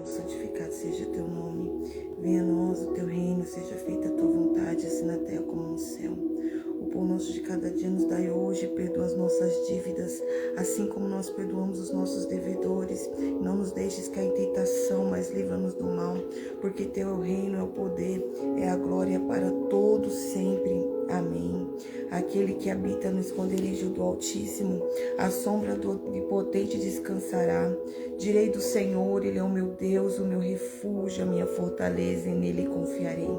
Santificado seja teu nome, venha a nós o teu reino, seja feita a tua vontade, assim na terra como no céu. O pão nosso de cada dia nos dai hoje, perdoa as nossas dívidas, assim como nós perdoamos os nossos devedores. Não nos deixes cair em tentação, mas livra-nos do mal, porque teu é o reino, é o poder, é a glória para todos sempre. Amém. Aquele que habita no esconderijo do Altíssimo, a sombra do Onipotente descansará. Direi do Senhor, Ele é o meu Deus, o meu refúgio, a minha fortaleza, e nele confiarei.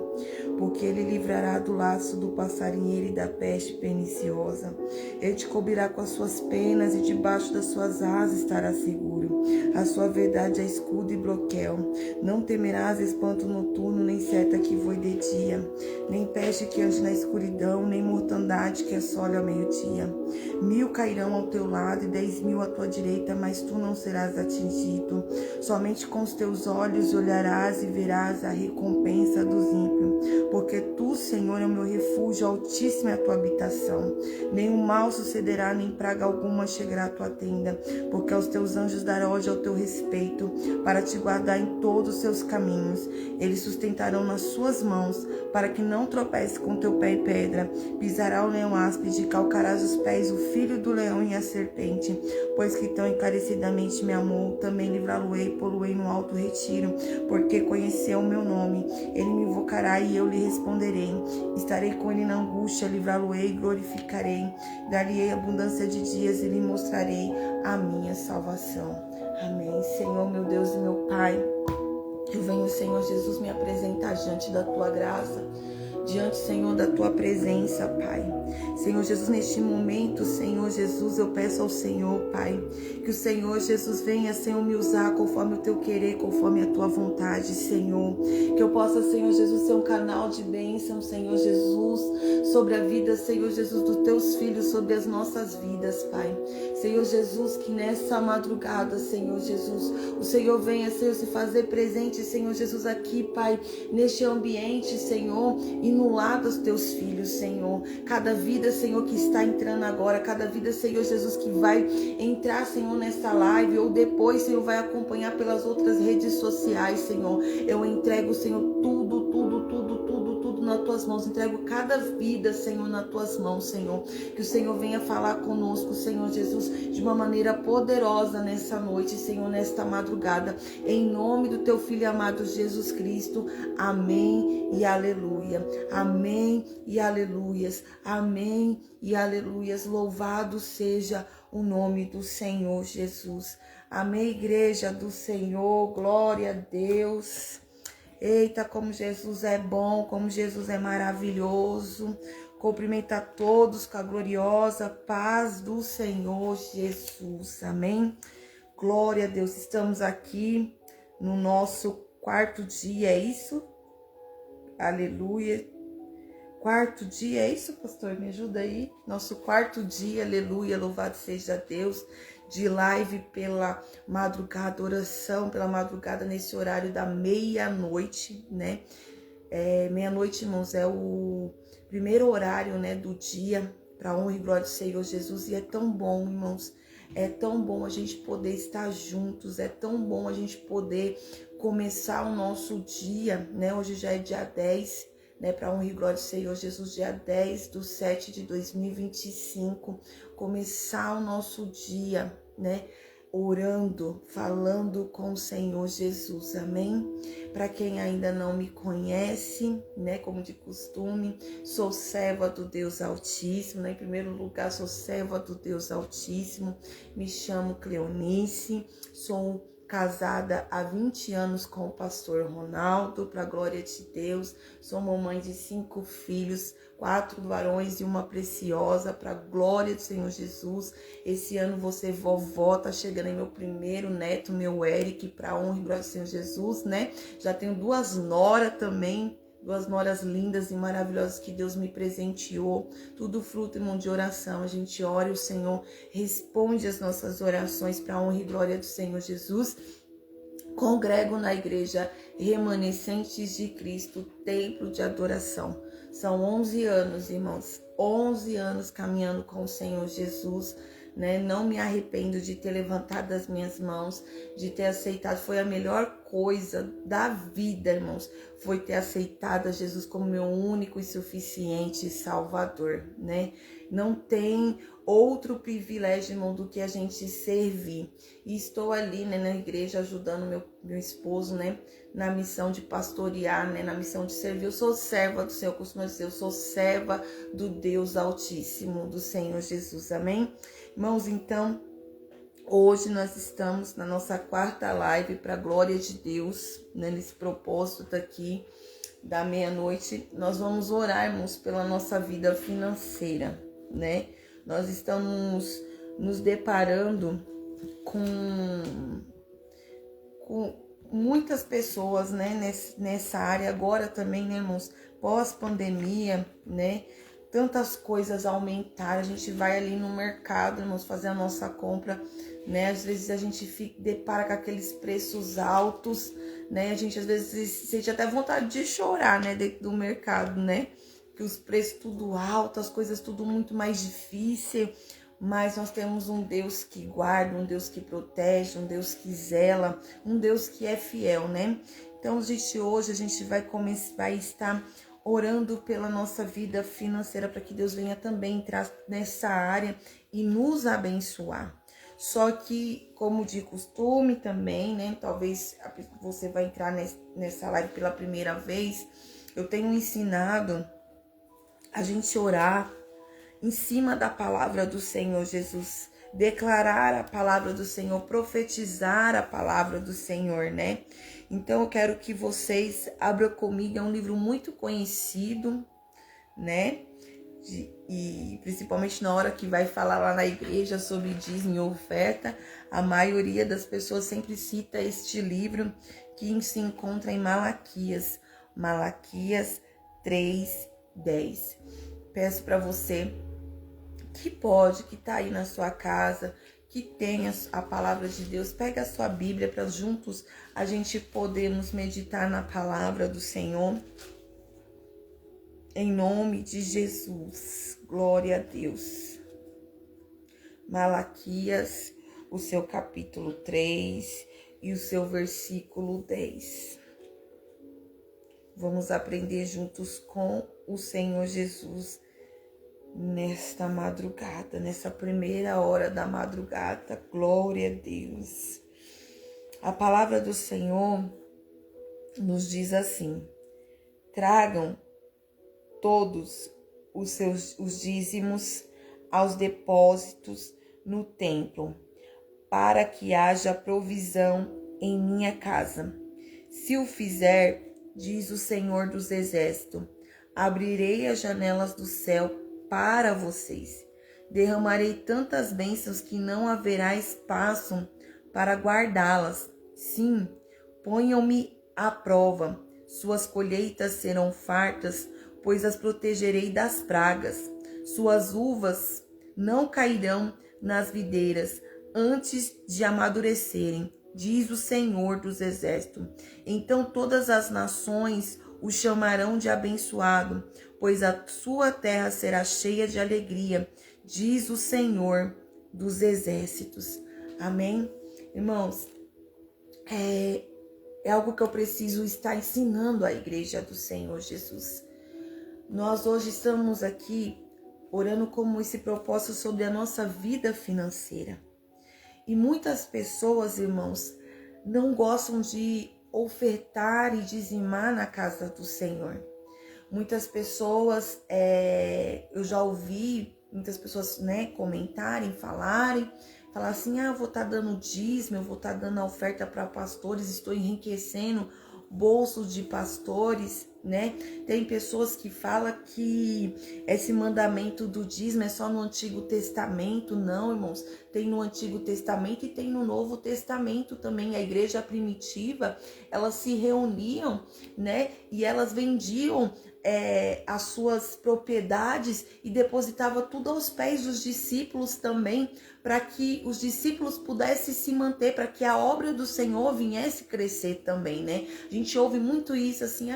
Porque Ele livrará do laço do passarinheiro e da peste perniciosa. Ele te cobrirá com as suas penas e debaixo das suas asas estará seguro. A sua verdade é escudo e broquel. Não temerás espanto noturno, nem seta que voe de dia, nem peste que ande na escuridão, nem mortandade que assole ao meio-dia. 1000 cairão ao teu lado e 10.000 à tua direita, mas tu não serás atingido. Somente com os teus olhos olharás e verás a recompensa dos ímpios. Porque tu, Senhor, é o meu refúgio, altíssimo é a tua habitação. Nenhum mal sucederá, nem praga alguma chegará à tua tenda. Porque aos teus anjos dará ordem ao teu respeito, para te guardar em todos os seus caminhos. Eles sustentarão nas suas mãos, para que não tropece com teu pé em pedra. Pisará o leão áspide, e calcarás os pés o filho do leão e a serpente. Pois que tão encarecidamente me amou, também livrá-lo-ei, pô-lo-ei no alto retiro, porque conheceu o meu nome. Ele me invocará e eu lhe responderei. Estarei com ele na angústia, livrá-lo-ei e glorificarei. Dar-lhe-ei abundância de dias e lhe mostrarei a minha salvação. Amém. Senhor, meu Deus e meu Pai, eu venho, Senhor Jesus, me apresentar diante da tua graça, diante, Senhor, da tua presença, Pai. Senhor Jesus, neste momento, Senhor Jesus, eu peço ao Senhor, Pai, que o Senhor Jesus venha, Senhor, me usar conforme o teu querer, conforme a tua vontade, Senhor. Que eu possa, Senhor Jesus, ser um canal de bênção, Senhor Jesus, sobre a vida, Senhor Jesus, dos teus filhos, sobre as nossas vidas, Pai. Senhor Jesus, que nessa madrugada, Senhor Jesus, o Senhor venha, Senhor, se fazer presente, Senhor Jesus, aqui, Pai, neste ambiente, Senhor, e no lar dos teus filhos, Senhor. Cada vida, Senhor, que está entrando agora, cada vida, Senhor Jesus, que vai entrar, Senhor, nessa live, ou depois, Senhor, vai acompanhar pelas outras redes sociais, Senhor. Eu entrego, Senhor, tudo nas tuas mãos. Entrego cada vida, Senhor, nas tuas mãos, Senhor. Que o Senhor venha falar conosco, Senhor Jesus, de uma maneira poderosa nessa noite, Senhor, nesta madrugada. Em nome do teu Filho amado Jesus Cristo. Amém e aleluia. Amém e aleluias. Amém e aleluias. Louvado seja o nome do Senhor Jesus. Amém, igreja do Senhor. Glória a Deus. Eita, como Jesus é bom, como Jesus é maravilhoso. Cumprimento a todos com a gloriosa paz do Senhor Jesus. Amém? Glória a Deus. Estamos aqui no nosso quarto dia, é isso? Aleluia. Quarto dia, é isso, pastor? Me ajuda aí. Nosso quarto dia, aleluia, louvado seja Deus. De live pela madrugada, oração pela madrugada nesse horário da meia-noite, né? Meia-noite, irmãos, é o primeiro horário, né, do dia, para honra e glória do Senhor Jesus. E é tão bom, irmãos, é tão bom a gente poder estar juntos, é tão bom a gente poder começar o nosso dia, né? Hoje já é dia 10, né, para honra e glória do Senhor Jesus, dia 10/7/2025, começar o nosso dia, né, orando, falando com o Senhor Jesus, amém? Para quem ainda não me conhece, né, como de costume, sou serva do Deus Altíssimo, né? Em primeiro lugar, sou serva do Deus Altíssimo, me chamo Cleonice, sou casada há 20 anos com o pastor Ronaldo, para a glória de Deus. Sou mamãe de 5 filhos, 4 varões e uma preciosa, para a glória do Senhor Jesus. Esse ano vou ser vovó, tá chegando aí meu primeiro neto, meu Eric, para a honra e glória do Senhor Jesus, né? Já tenho 2 noras também, 2 noras lindas e maravilhosas que Deus me presenteou. Tudo fruto, irmão, de oração. A gente ora e o Senhor responde as nossas orações para a honra e glória do Senhor Jesus. Congrego na igreja Remanescentes de Cristo, templo de adoração. São 11 anos, irmãos, 11 anos caminhando com o Senhor Jesus, né? Não me arrependo de ter levantado as minhas mãos, de ter aceitado. Foi a melhor coisa da vida, irmãos, foi ter aceitado a Jesus como meu único e suficiente Salvador, né? Não tem outro privilégio, irmão, do que a gente servir. E estou ali, né, na igreja ajudando meu esposo, né, na missão de pastorear, né, na missão de servir. Eu sou serva do Senhor, eu costumo dizer, eu sou serva do Deus Altíssimo, do Senhor Jesus, amém? Irmãos, então, hoje nós estamos na nossa 4ª live para a glória de Deus, né, nesse propósito aqui da meia-noite. Nós vamos orar, irmãos, pela nossa vida financeira, né? Nós estamos nos deparando com muitas pessoas, né, nessa área agora também, né, irmãos, pós-pandemia, né, tantas coisas aumentaram. A gente vai ali no mercado, irmãos, fazer a nossa compra, né, às vezes a gente depara com aqueles preços altos, né, a gente às vezes sente até vontade de chorar, né, dentro do mercado, né, que os preços tudo alto, as coisas tudo muito mais difícil. Mas nós temos um Deus que guarda, um Deus que protege, um Deus que zela, um Deus que é fiel, né? Então, hoje a gente vai estar orando pela nossa vida financeira, para que Deus venha também entrar nessa área e nos abençoar. Só que, como de costume também, né? Talvez você vai entrar nessa live pela primeira vez. Eu tenho ensinado a gente orar em cima da palavra do Senhor Jesus, declarar a palavra do Senhor, profetizar a palavra do Senhor, né? Então eu quero que vocês abram comigo, é um livro muito conhecido, né? E principalmente na hora que vai falar lá na igreja sobre dízimo e oferta, a maioria das pessoas sempre cita este livro que se encontra em Malaquias 3:10. Peço para você que tá aí na sua casa, que tenha a palavra de Deus, pega a sua Bíblia para juntos a gente podermos meditar na palavra do Senhor. Em nome de Jesus, glória a Deus. Malaquias, o seu capítulo 3 e o seu versículo 10. Vamos aprender juntos com o Senhor Jesus nesta madrugada, nessa primeira hora da madrugada. Glória a Deus. A palavra do Senhor nos diz assim: tragam todos os dízimos aos depósitos no templo, para que haja provisão em minha casa. Se o fizer, diz o Senhor dos Exércitos, abrirei as janelas do céu para vocês. Derramarei tantas bênçãos que não haverá espaço para guardá-las. Sim, ponham-me à prova. Suas colheitas serão fartas, pois as protegerei das pragas. Suas uvas não cairão nas videiras antes de amadurecerem, diz o Senhor dos Exércitos. Então todas as nações o chamarão de abençoado, pois a sua terra será cheia de alegria, diz o Senhor dos Exércitos. Amém? Irmãos, é algo que eu preciso estar ensinando à igreja do Senhor Jesus. Nós hoje estamos aqui orando como esse propósito sobre a nossa vida financeira. E muitas pessoas, irmãos, não gostam de ofertar e dizimar na casa do Senhor. Muitas pessoas, eu já ouvi muitas pessoas, né, comentarem, falar assim: eu vou estar dando dízimo, eu vou estar dando a oferta para pastores, estou enriquecendo bolsos de pastores, né? Tem pessoas que falam que esse mandamento do dízimo é só no Antigo Testamento. Não, irmãos, tem no Antigo Testamento e tem no Novo Testamento também. A igreja primitiva, elas se reuniam, né? E elas vendiam as suas propriedades e depositava tudo aos pés dos discípulos também, para que os discípulos pudessem se manter, para que a obra do Senhor viesse crescer também, né? A gente ouve muito isso assim: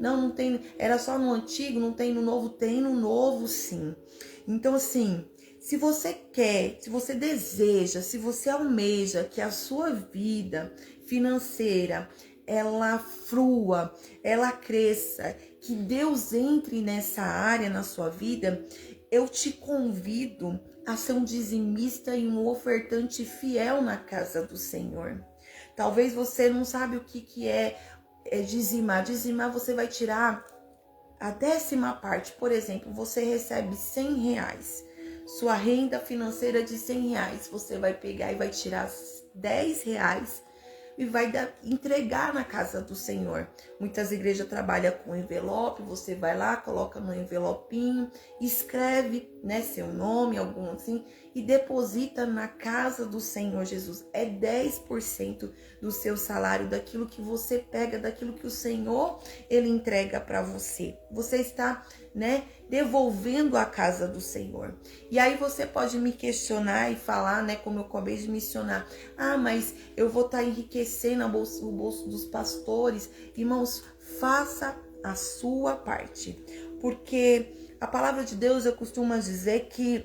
não tem, era só no Antigo, não tem no Novo. Tem no Novo, sim. Então, assim, Se você quer, se você deseja, se você almeja que a sua vida financeira ela frua, ela cresça, que Deus entre nessa área na sua vida, eu te convido a ser um dizimista e um ofertante fiel na casa do Senhor. Talvez você não sabe o que é dizimar. Dizimar, você vai tirar a 10ª parte. Por exemplo, você recebe R$100. Sua renda financeira de R$100. Você vai pegar e vai tirar R$10 e vai entregar na casa do Senhor. Muitas igrejas trabalham com envelope, você vai lá, coloca no envelopinho, escreve, né, seu nome, algum assim, e deposita na casa do Senhor Jesus. É 10% do seu salário, daquilo que você pega, daquilo que o Senhor, ele entrega para você. Você está, né, devolvendo a casa do Senhor. E aí você pode me questionar e falar, né, como eu acabei de mencionar, mas eu vou estar enriquecendo o bolso dos pastores. Irmãos, faça a sua parte, porque a palavra de Deus, eu costumo dizer que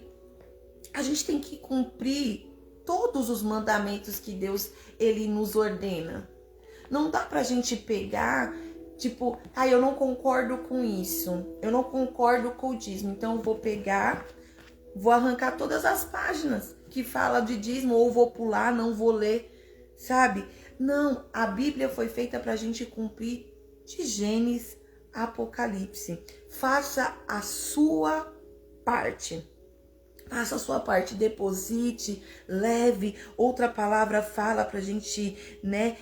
a gente tem que cumprir todos os mandamentos que Deus, ele nos ordena. Não dá pra gente pegar, tipo, eu não concordo com isso, eu não concordo com o dízimo, então eu vou pegar, vou arrancar todas as páginas que fala de dízimo, ou vou pular, não vou ler, sabe? Não, a Bíblia foi feita pra gente cumprir de Gênesis a Apocalipse. Faça a sua parte. Faça a sua parte, deposite, leve. Outra palavra fala pra gente, né,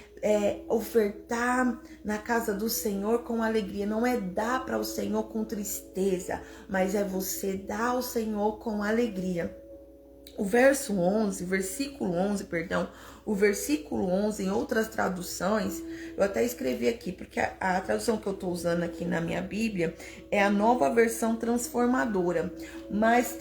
ofertar na casa do Senhor com alegria. Não é dar para o Senhor com tristeza, mas é você dar ao Senhor com alegria. O versículo 11, em outras traduções, eu até escrevi aqui, porque a tradução que eu estou usando aqui na minha Bíblia é a Nova Versão Transformadora. Mas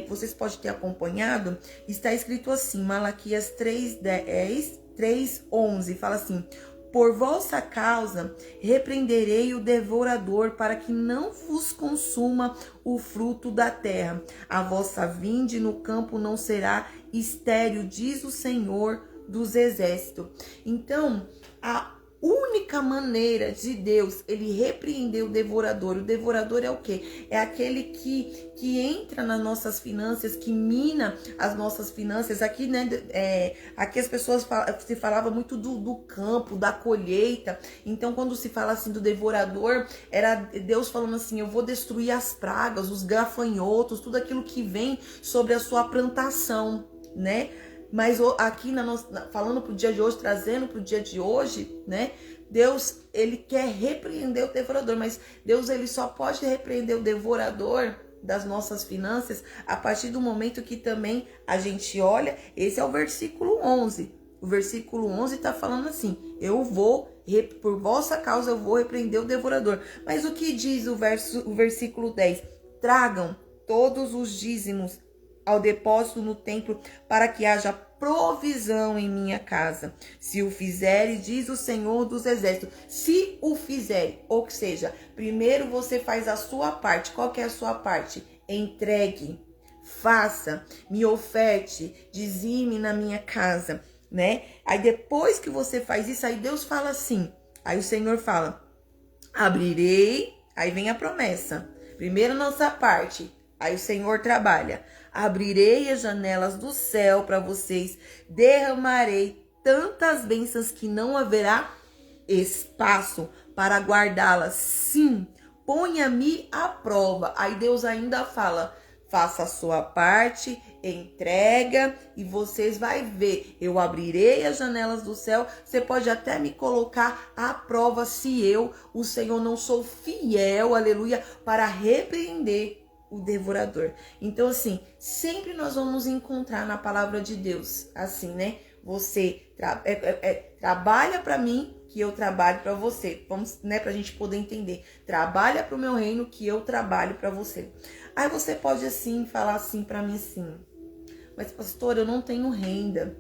vocês podem ter acompanhado, está escrito assim, Malaquias 3:10, 3:11, fala assim: por vossa causa repreenderei o devorador, para que não vos consuma o fruto da terra. A vossa vinde no campo não será estéril, diz o Senhor dos Exércitos. Então, a única maneira de Deus, ele repreender o devorador é o quê? É aquele que entra nas nossas finanças, que mina as nossas finanças. Aqui, né, aqui as pessoas se falava muito do campo, da colheita. Então, quando se fala assim do devorador, era Deus falando assim: eu vou destruir as pragas, os gafanhotos, tudo aquilo que vem sobre a sua plantação, né? Mas aqui falando pro dia de hoje, trazendo pro dia de hoje, né? Deus, ele quer repreender o devorador, mas Deus, ele só pode repreender o devorador das nossas finanças a partir do momento que também a gente olha. Esse é o versículo 11. O versículo 11 tá falando assim: por vossa causa eu vou repreender o devorador. Mas o que diz o versículo 10? Tragam todos os dízimos ao depósito no templo, para que haja provisão em minha casa. Se o fizere, diz o Senhor dos Exércitos. Se o fizere, ou seja, primeiro você faz a sua parte. Qual que é a sua parte? Entregue, faça, me oferte, dizime na minha casa, né? Aí depois que você faz isso, aí Deus fala assim, aí o Senhor fala: abrirei, aí vem a promessa. Primeiro nossa parte, aí o Senhor trabalha. Abrirei as janelas do céu para vocês, derramarei tantas bênçãos que não haverá espaço para guardá-las. Sim, ponha-me à prova. Aí Deus ainda fala: faça a sua parte, entrega, e vocês vão ver. Eu abrirei as janelas do céu. Você pode até me colocar à prova se eu, o Senhor, não sou fiel, aleluia, para repreender o devorador. Então, assim, sempre nós vamos encontrar na palavra de Deus, assim, né? Você trabalha para mim, que eu trabalho para você. Vamos, né, pra gente poder entender. Trabalha para o meu reino, que eu trabalho para você. Aí você pode, assim, falar assim para mim, assim: mas, pastor, eu não tenho renda.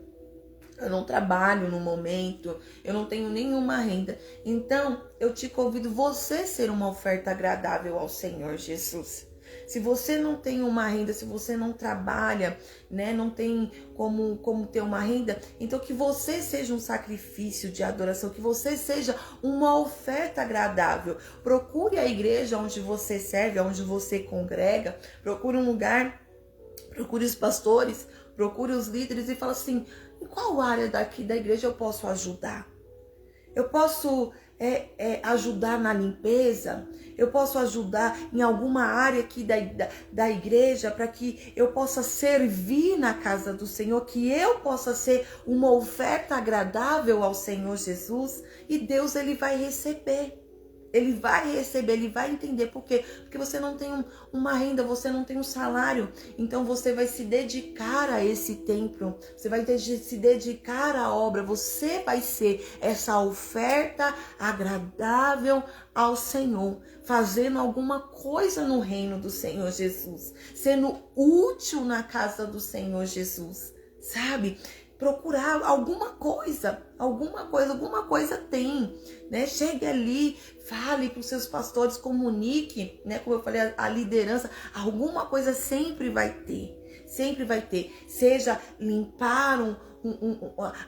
Eu não trabalho no momento, eu não tenho nenhuma renda. Então, eu te convido você a ser uma oferta agradável ao Senhor Jesus. Se você não tem uma renda, se você não trabalha, né, não tem como ter uma renda, então que você seja um sacrifício de adoração, que você seja uma oferta agradável. Procure a igreja onde você serve, onde você congrega, procure um lugar, procure os pastores, procure os líderes e fala assim: em qual área daqui da igreja eu posso ajudar? Eu posso ajudar na limpeza? Eu posso ajudar em alguma área aqui da igreja para que eu possa servir na casa do Senhor, que eu possa ser uma oferta agradável ao Senhor Jesus? E Deus, Ele vai receber. Ele vai receber, ele vai entender. Por quê? Porque você não tem uma renda, você não tem um salário. Então você vai se dedicar a esse templo. Você vai se dedicar à obra. Você vai ser essa oferta agradável ao Senhor. Fazendo alguma coisa no reino do Senhor Jesus. Sendo útil na casa do Senhor Jesus. Sabe? Procurar alguma coisa tem, né? Chegue ali, fale para os seus pastores, comunique, né? Como eu falei, a liderança, alguma coisa sempre vai ter, seja limpar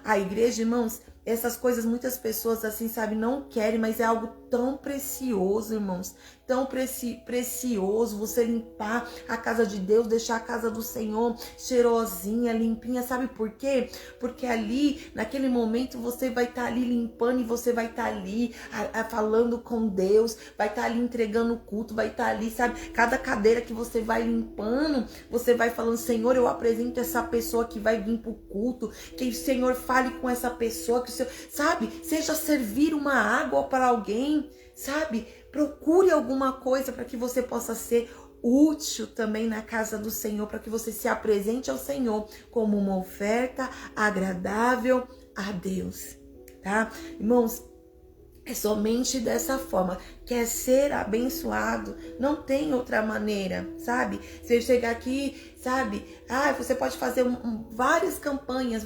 a igreja, irmãos. Essas coisas muitas pessoas assim, sabe, não querem, mas é algo tão precioso, irmãos. Tão precioso você limpar a casa de Deus, deixar a casa do Senhor cheirosinha, limpinha. Sabe por quê? Porque ali, naquele momento, você vai estar ali limpando e você vai estar ali falando com Deus, vai estar ali entregando o culto, vai estar ali, sabe? Cada cadeira que você vai limpando, você vai falando: Senhor, eu apresento essa pessoa que vai vir pro culto, que o Senhor fale com essa pessoa, que o Senhor, sabe? Seja servir uma água para alguém, sabe? Procure alguma coisa para que você possa ser útil também na casa do Senhor, para que você se apresente ao Senhor como uma oferta agradável a Deus, tá? Irmãos, é somente dessa forma. Quer ser abençoado? Não tem outra maneira, sabe? Você chegar aqui, sabe? Você pode fazer várias campanhas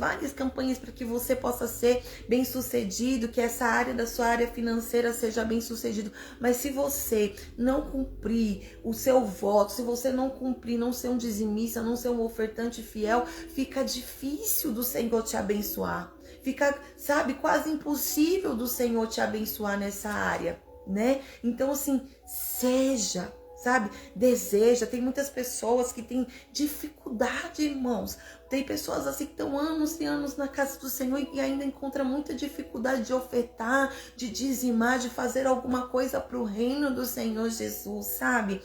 para que você possa ser bem sucedido, que essa área da sua área financeira seja bem sucedido. Mas se você não cumprir o seu voto, se você não cumprir, não ser um dizimista, não ser um ofertante fiel, fica difícil do Senhor te abençoar. Fica, sabe, quase impossível do Senhor te abençoar nessa área, né? Então, assim, seja, sabe, deseja. Tem muitas pessoas que têm dificuldade, irmãos. Tem pessoas assim que estão anos e anos na casa do Senhor e ainda encontram muita dificuldade de ofertar, de dizimar, de fazer alguma coisa para o reino do Senhor Jesus, sabe?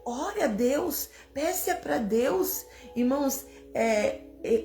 Ore a Deus, peça para Deus, irmãos.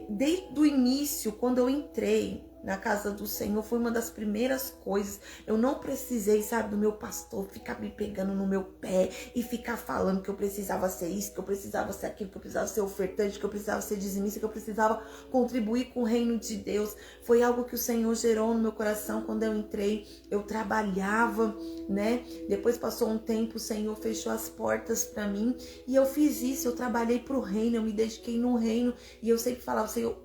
Desde o início, quando eu entrei na casa do Senhor, foi uma das primeiras coisas. Eu não precisei, sabe, do meu pastor ficar me pegando no meu pé e ficar falando que eu precisava ser isso, que eu precisava ser aquilo, que eu precisava ser ofertante, que eu precisava ser dizimista, que eu precisava contribuir com o reino de Deus. Foi algo que o Senhor gerou no meu coração quando eu entrei. Eu trabalhava, né? Depois passou um tempo, o Senhor fechou as portas para mim e eu fiz isso. Eu trabalhei pro reino, eu me dediquei no reino e eu sempre falava: Senhor,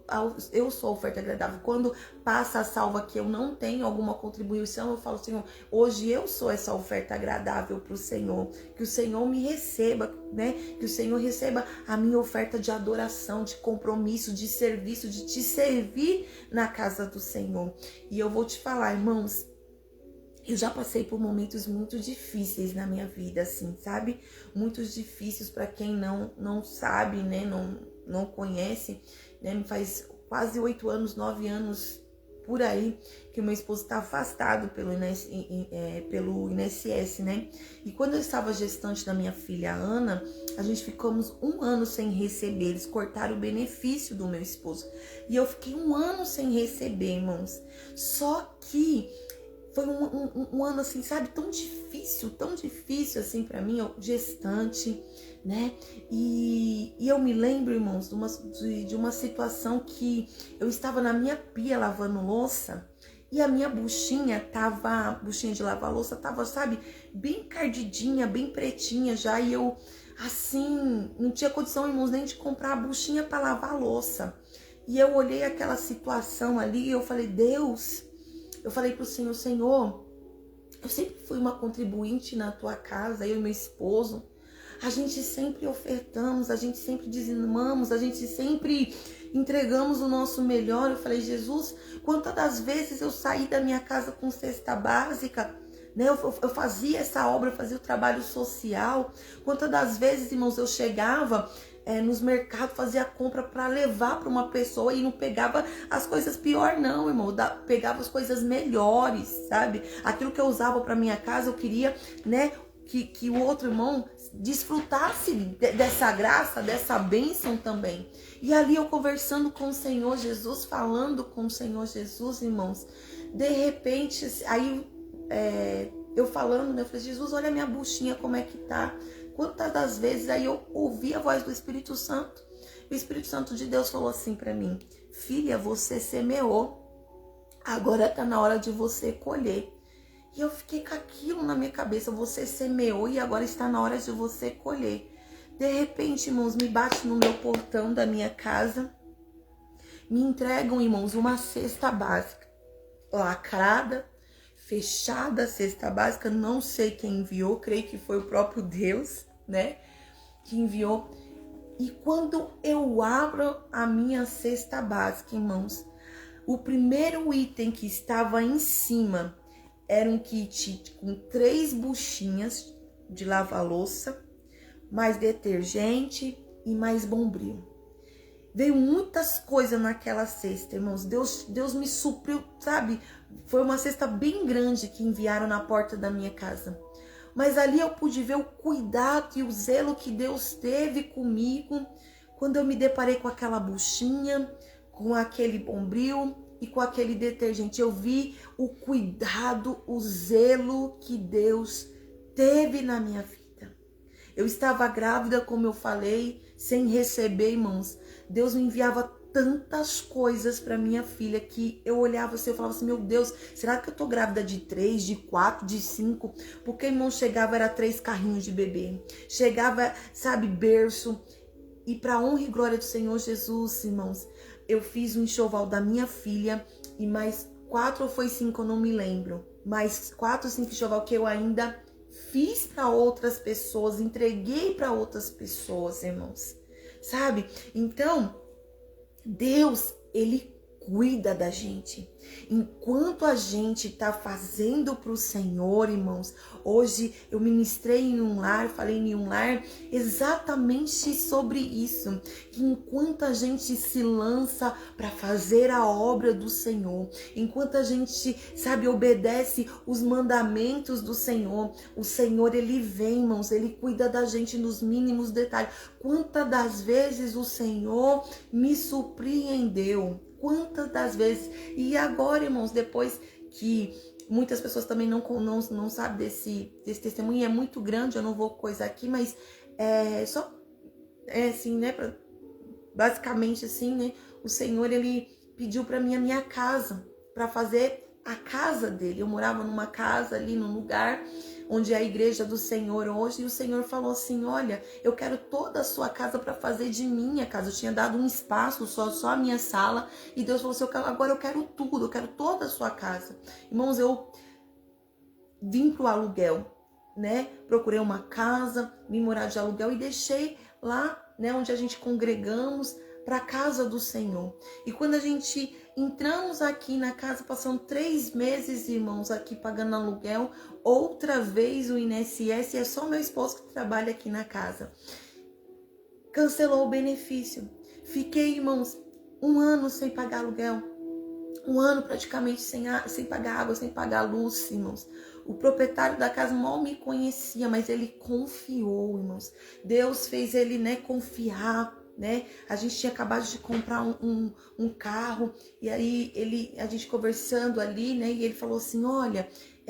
eu sou oferta agradável. Quando passa a salva que eu não tenho alguma contribuição, eu falo: Senhor, hoje eu sou essa oferta agradável para o Senhor, que o Senhor me receba, né? Que o Senhor receba a minha oferta de adoração, de compromisso, de serviço, de te servir na casa do Senhor. E eu vou te falar, irmãos, eu já passei por momentos muito difíceis na minha vida, assim, sabe? Muito difíceis para quem não sabe, né? Não conhece, né? Faz quase 8 anos, 9 anos por aí que o meu esposo está afastado pelo INSS, né? E quando eu estava gestante da minha filha Ana, a gente ficamos 1 ano sem receber. Eles cortaram o benefício do meu esposo e eu fiquei 1 ano sem receber, irmãos. Só que foi um ano assim, sabe, tão difícil assim para mim, eu gestante, né? E eu me lembro, irmãos, de uma situação que eu estava na minha pia lavando louça e a minha buchinha de lavar louça tava, sabe, bem cardidinha, bem pretinha já, e eu, assim, não tinha condição, irmãos, nem de comprar a buchinha para lavar a louça. E eu olhei aquela situação ali e eu falei: Deus, eu falei pro Senhor: Senhor, eu sempre fui uma contribuinte na tua casa, eu e meu esposo. a gente sempre ofertamos, a gente sempre dizimamos, a gente sempre entregamos o nosso melhor. Eu falei, Jesus, quantas das vezes eu saí da minha casa com cesta básica, né? Eu fazia essa obra, eu fazia o trabalho social. Quantas das vezes, irmãos, eu chegava nos mercados, fazia compra para levar para uma pessoa e não pegava as coisas pior não, irmão, pegava as coisas melhores, sabe? Aquilo que eu usava para minha casa, eu queria, né, que o outro irmão desfrutasse dessa graça, dessa bênção também. E ali eu conversando com o Senhor Jesus, falando com o Senhor Jesus, irmãos, de repente, aí eu falando, né, eu falei, Jesus, olha a minha buchinha como é que tá. Quantas das vezes aí eu ouvi a voz do Espírito Santo. O Espírito Santo de Deus falou assim para mim, filha, você semeou, agora tá na hora de você colher. E eu fiquei com aquilo na minha cabeça, você semeou e agora está na hora de você colher. De repente, irmãos, me bate no meu portão da minha casa, me entregam, irmãos, uma cesta básica, lacrada, fechada, a cesta básica, não sei quem enviou, creio que foi o próprio Deus, né, que enviou. E quando eu abro a minha cesta básica, irmãos, o primeiro item que estava em cima era um kit com 3 buchinhas de lava-louça, mais detergente e mais bombril. Veio muitas coisas naquela cesta, irmãos. Deus me supriu, sabe? Foi uma cesta bem grande que enviaram na porta da minha casa. Mas ali eu pude ver o cuidado e o zelo que Deus teve comigo quando eu me deparei com aquela buchinha, com aquele bombril e com aquele detergente. Eu vi o cuidado, o zelo que Deus teve na minha vida. Eu estava grávida, como eu falei, sem receber, irmãos. Deus me enviava tantas coisas para minha filha que eu olhava assim, eu falava assim, meu Deus, será que eu tô grávida de 3, de 4, de 5? Porque, irmão, chegava, era 3 carrinhos de bebê. Chegava, sabe, berço. E para honra e glória do Senhor Jesus, irmãos, eu fiz um enxoval da minha filha e mais 4 ou foi 5, eu não me lembro. Mais 4 ou 5 enxoval que eu ainda fiz para outras pessoas, entreguei para outras pessoas, irmãos. Sabe? Então, Deus, Ele cuida da gente. Enquanto a gente tá fazendo pro Senhor, irmãos, hoje eu ministrei em um lar, falei em um lar exatamente sobre isso, que enquanto a gente se lança para fazer a obra do Senhor, enquanto a gente, sabe, obedece os mandamentos do Senhor, o Senhor, Ele vem, irmãos, Ele cuida da gente nos mínimos detalhes. Quantas das vezes o Senhor me surpreendeu? Quantas das vezes? E agora, irmãos, depois que muitas pessoas também não sabem desse testemunho, é muito grande, eu não vou coisar aqui, mas assim, né, basicamente assim, né, o Senhor, Ele pediu para mim a minha casa, para fazer a casa dele. Eu morava numa casa ali, num lugar onde é a igreja do Senhor hoje, e o Senhor falou assim, olha, eu quero toda a sua casa para fazer de minha casa. Eu tinha dado um espaço, só a minha sala, e Deus falou assim, agora eu quero tudo, eu quero toda a sua casa. Irmãos, eu vim pro aluguel, né? Procurei uma casa, vim morar de aluguel e deixei lá, né, onde a gente congregamos, para a casa do Senhor. E quando a gente entramos aqui na casa, passando 3 meses, irmãos, aqui pagando aluguel, outra vez o INSS, e é só meu esposo que trabalha aqui na casa. Cancelou o benefício. Fiquei, irmãos, 1 ano sem pagar aluguel. 1 ano praticamente sem pagar água, sem pagar luz, irmãos. O proprietário da casa mal me conhecia, mas ele confiou, irmãos. Deus fez ele, né, confiar, né? A gente tinha acabado de comprar um carro, e aí a gente conversando ali, né? E ele falou assim, olha,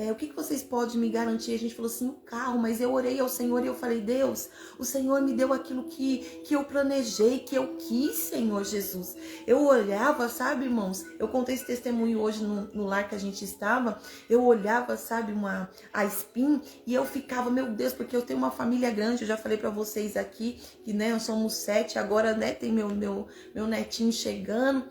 o que vocês podem me garantir? A gente falou assim, o carro, mas eu orei ao Senhor e eu falei, Deus, o Senhor me deu aquilo que eu planejei, que eu quis, Senhor Jesus. Eu olhava, sabe, irmãos, eu contei esse testemunho hoje no lar que a gente estava, eu olhava, sabe, a Spin, e eu ficava, meu Deus, porque eu tenho uma família grande, eu já falei pra vocês aqui, que, né, nós somos 7, agora, né, tem meu netinho chegando.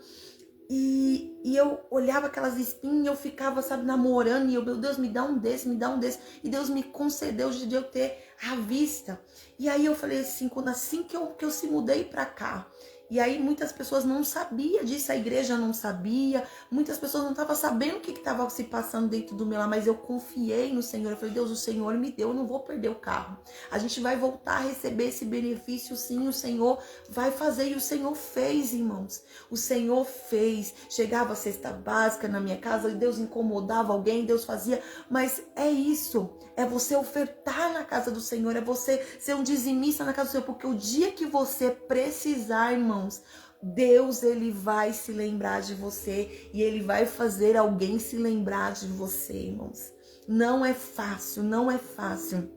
E eu olhava aquelas espinhas e eu ficava, sabe, namorando. E eu, meu Deus, me dá um desse, me dá um desse. E Deus me concedeu de eu ter à vista. E aí eu falei assim, assim que eu se mudei pra cá. E aí muitas pessoas não sabiam disso, a igreja não sabia, muitas pessoas não estavam sabendo o que estava se passando dentro do meu lar, mas eu confiei no Senhor. Eu falei, Deus, o Senhor me deu, eu não vou perder o carro. A gente vai voltar a receber esse benefício, sim, o Senhor vai fazer. E o Senhor fez, irmãos. O Senhor fez. Chegava a cesta básica na minha casa e Deus incomodava alguém, Deus fazia. Mas é isso, é você ofertar na casa do Senhor, é você ser um dizimista na casa do Senhor, porque o dia que você precisar, irmãos, Deus, ele vai se lembrar de você e ele vai fazer alguém se lembrar de você, irmãos. Não é fácil, não é fácil.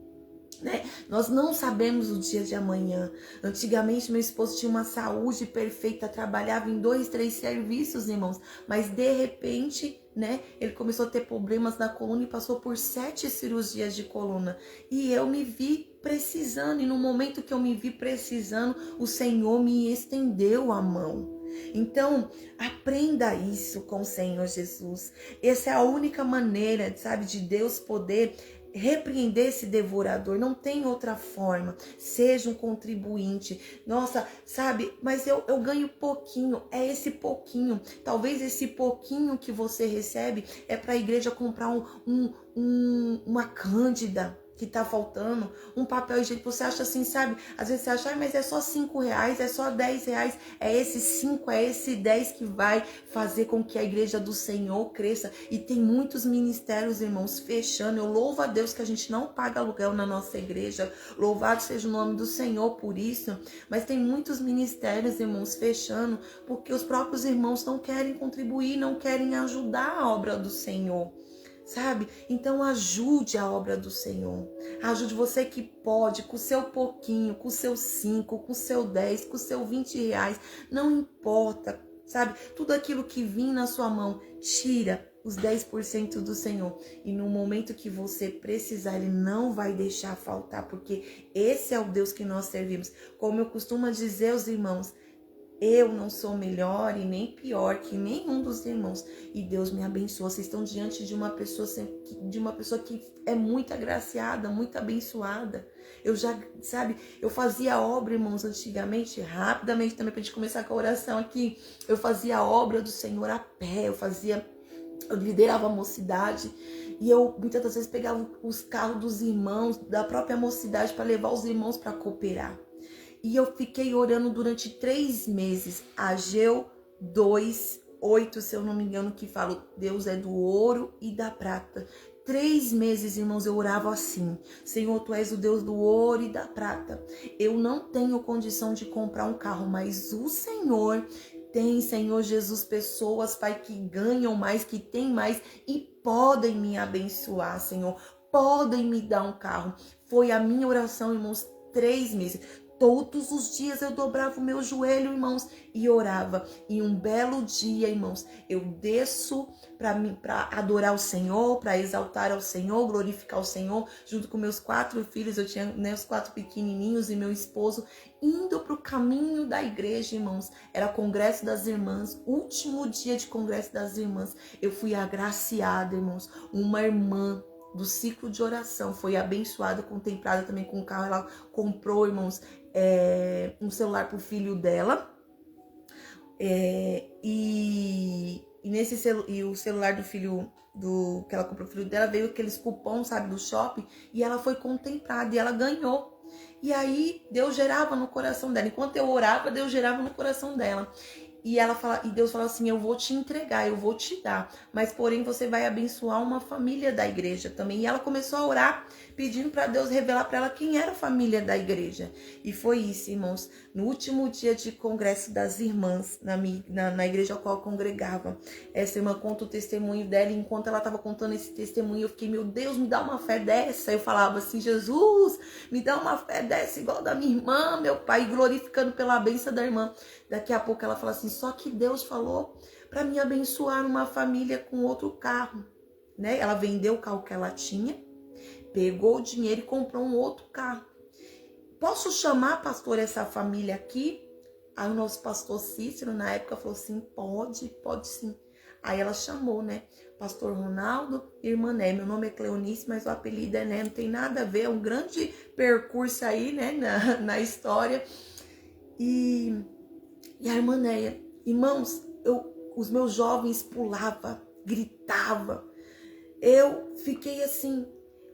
Né? Nós não sabemos o dia de amanhã. Antigamente meu esposo tinha uma saúde perfeita, trabalhava em 2, 3 serviços, irmãos, mas de repente, né, ele começou a ter problemas na coluna e passou por 7 cirurgias de coluna. E eu me vi precisando, e no momento que eu me vi precisando, o Senhor me estendeu a mão. Então, aprenda isso com o Senhor Jesus. Essa é a única maneira, sabe, de Deus poder repreender esse devorador. Não tem outra forma. Seja um contribuinte. Nossa, sabe, mas eu ganho pouquinho. É esse pouquinho. Talvez esse pouquinho que você recebe é para a igreja comprar uma cândida que tá faltando, um papel higiênico. Você acha assim, sabe? Às vezes você acha, mas é só R$5, é só R$10. É esse 5, é esse 10 que vai fazer com que a igreja do Senhor cresça. E tem muitos ministérios, irmãos, fechando. Eu louvo a Deus que a gente não paga aluguel na nossa igreja. Louvado seja o nome do Senhor por isso. Mas tem muitos ministérios, irmãos, fechando, porque os próprios irmãos não querem contribuir, não querem ajudar a obra do Senhor. Sabe? Então ajude a obra do Senhor. Ajude você que pode, com o seu pouquinho, com o seu 5, com o seu 10, com o seu R$20. Não importa, sabe? Tudo aquilo que vir na sua mão, tira os 10% do Senhor. E no momento que você precisar, Ele não vai deixar faltar, porque esse é o Deus que nós servimos. Como eu costumo dizer aos irmãos, eu não sou melhor e nem pior que nenhum dos irmãos. E Deus me abençoa. Vocês estão diante de uma pessoa que é muito agraciada, muito abençoada. Eu já, sabe, eu fazia obra, irmãos, antigamente, rapidamente também, pra gente começar com a oração aqui. Eu fazia a obra do Senhor a pé, eu liderava a mocidade. E eu muitas das vezes pegava os carros dos irmãos, da própria mocidade, para levar os irmãos para cooperar. E eu fiquei orando durante 3 meses. Ageu 2:8, se eu não me engano, que fala, Deus é do ouro e da prata. 3 meses, irmãos, eu orava assim. Senhor, Tu és o Deus do ouro e da prata. Eu não tenho condição de comprar um carro, mas o Senhor tem, Senhor Jesus, pessoas, Pai, que ganham mais, que têm mais e podem me abençoar, Senhor. Podem me dar um carro. Foi a minha oração, irmãos, 3 meses. Todos os dias eu dobrava o meu joelho, irmãos, e orava. E um belo dia, irmãos, eu desço para adorar o Senhor, para exaltar ao Senhor, glorificar o Senhor, junto com meus 4 filhos. Eu tinha, né, os 4 pequenininhos e meu esposo, indo para o caminho da igreja, irmãos. Era congresso das irmãs, último dia de congresso das irmãs. Eu fui agraciada, irmãos. Uma irmã do ciclo de oração foi abençoada, contemplada também com o carro. Ela comprou, irmãos, um celular pro filho dela. E o celular do filho que ela comprou pro filho dela veio aqueles cupons, sabe, do shopping, e ela foi contemplada e ela ganhou. E aí Deus gerava no coração dela. Enquanto eu orava, Deus gerava no coração dela. E Deus falou assim, eu vou te entregar, eu vou te dar, mas porém você vai abençoar uma família da igreja também. E ela começou a orar, pedindo para Deus revelar para ela quem era a família da igreja. E foi isso, irmãos. No último dia de congresso das irmãs, na igreja a qual eu congregava, essa irmã conta o testemunho dela, e enquanto ela estava contando esse testemunho, eu fiquei, meu Deus, me dá uma fé dessa. Eu falava assim, Jesus, me dá uma fé dessa igual da minha irmã, meu pai, glorificando pela bênção da irmã. Daqui a pouco ela fala assim, só que Deus falou para me abençoar uma família com outro carro, né? Ela vendeu o carro que ela tinha, pegou o dinheiro e comprou um outro carro. Posso chamar, pastor, essa família aqui? Aí o nosso pastor Cícero, na época, falou assim, pode sim. Aí ela chamou, né? Pastor Ronaldo e irmã Né. Meu nome é Cleonice, mas o apelido é Né. Não tem nada a ver, é um grande percurso aí, né? Na história. E a irmã Néia, irmãos, os meus jovens pulavam, gritavam. Eu fiquei assim,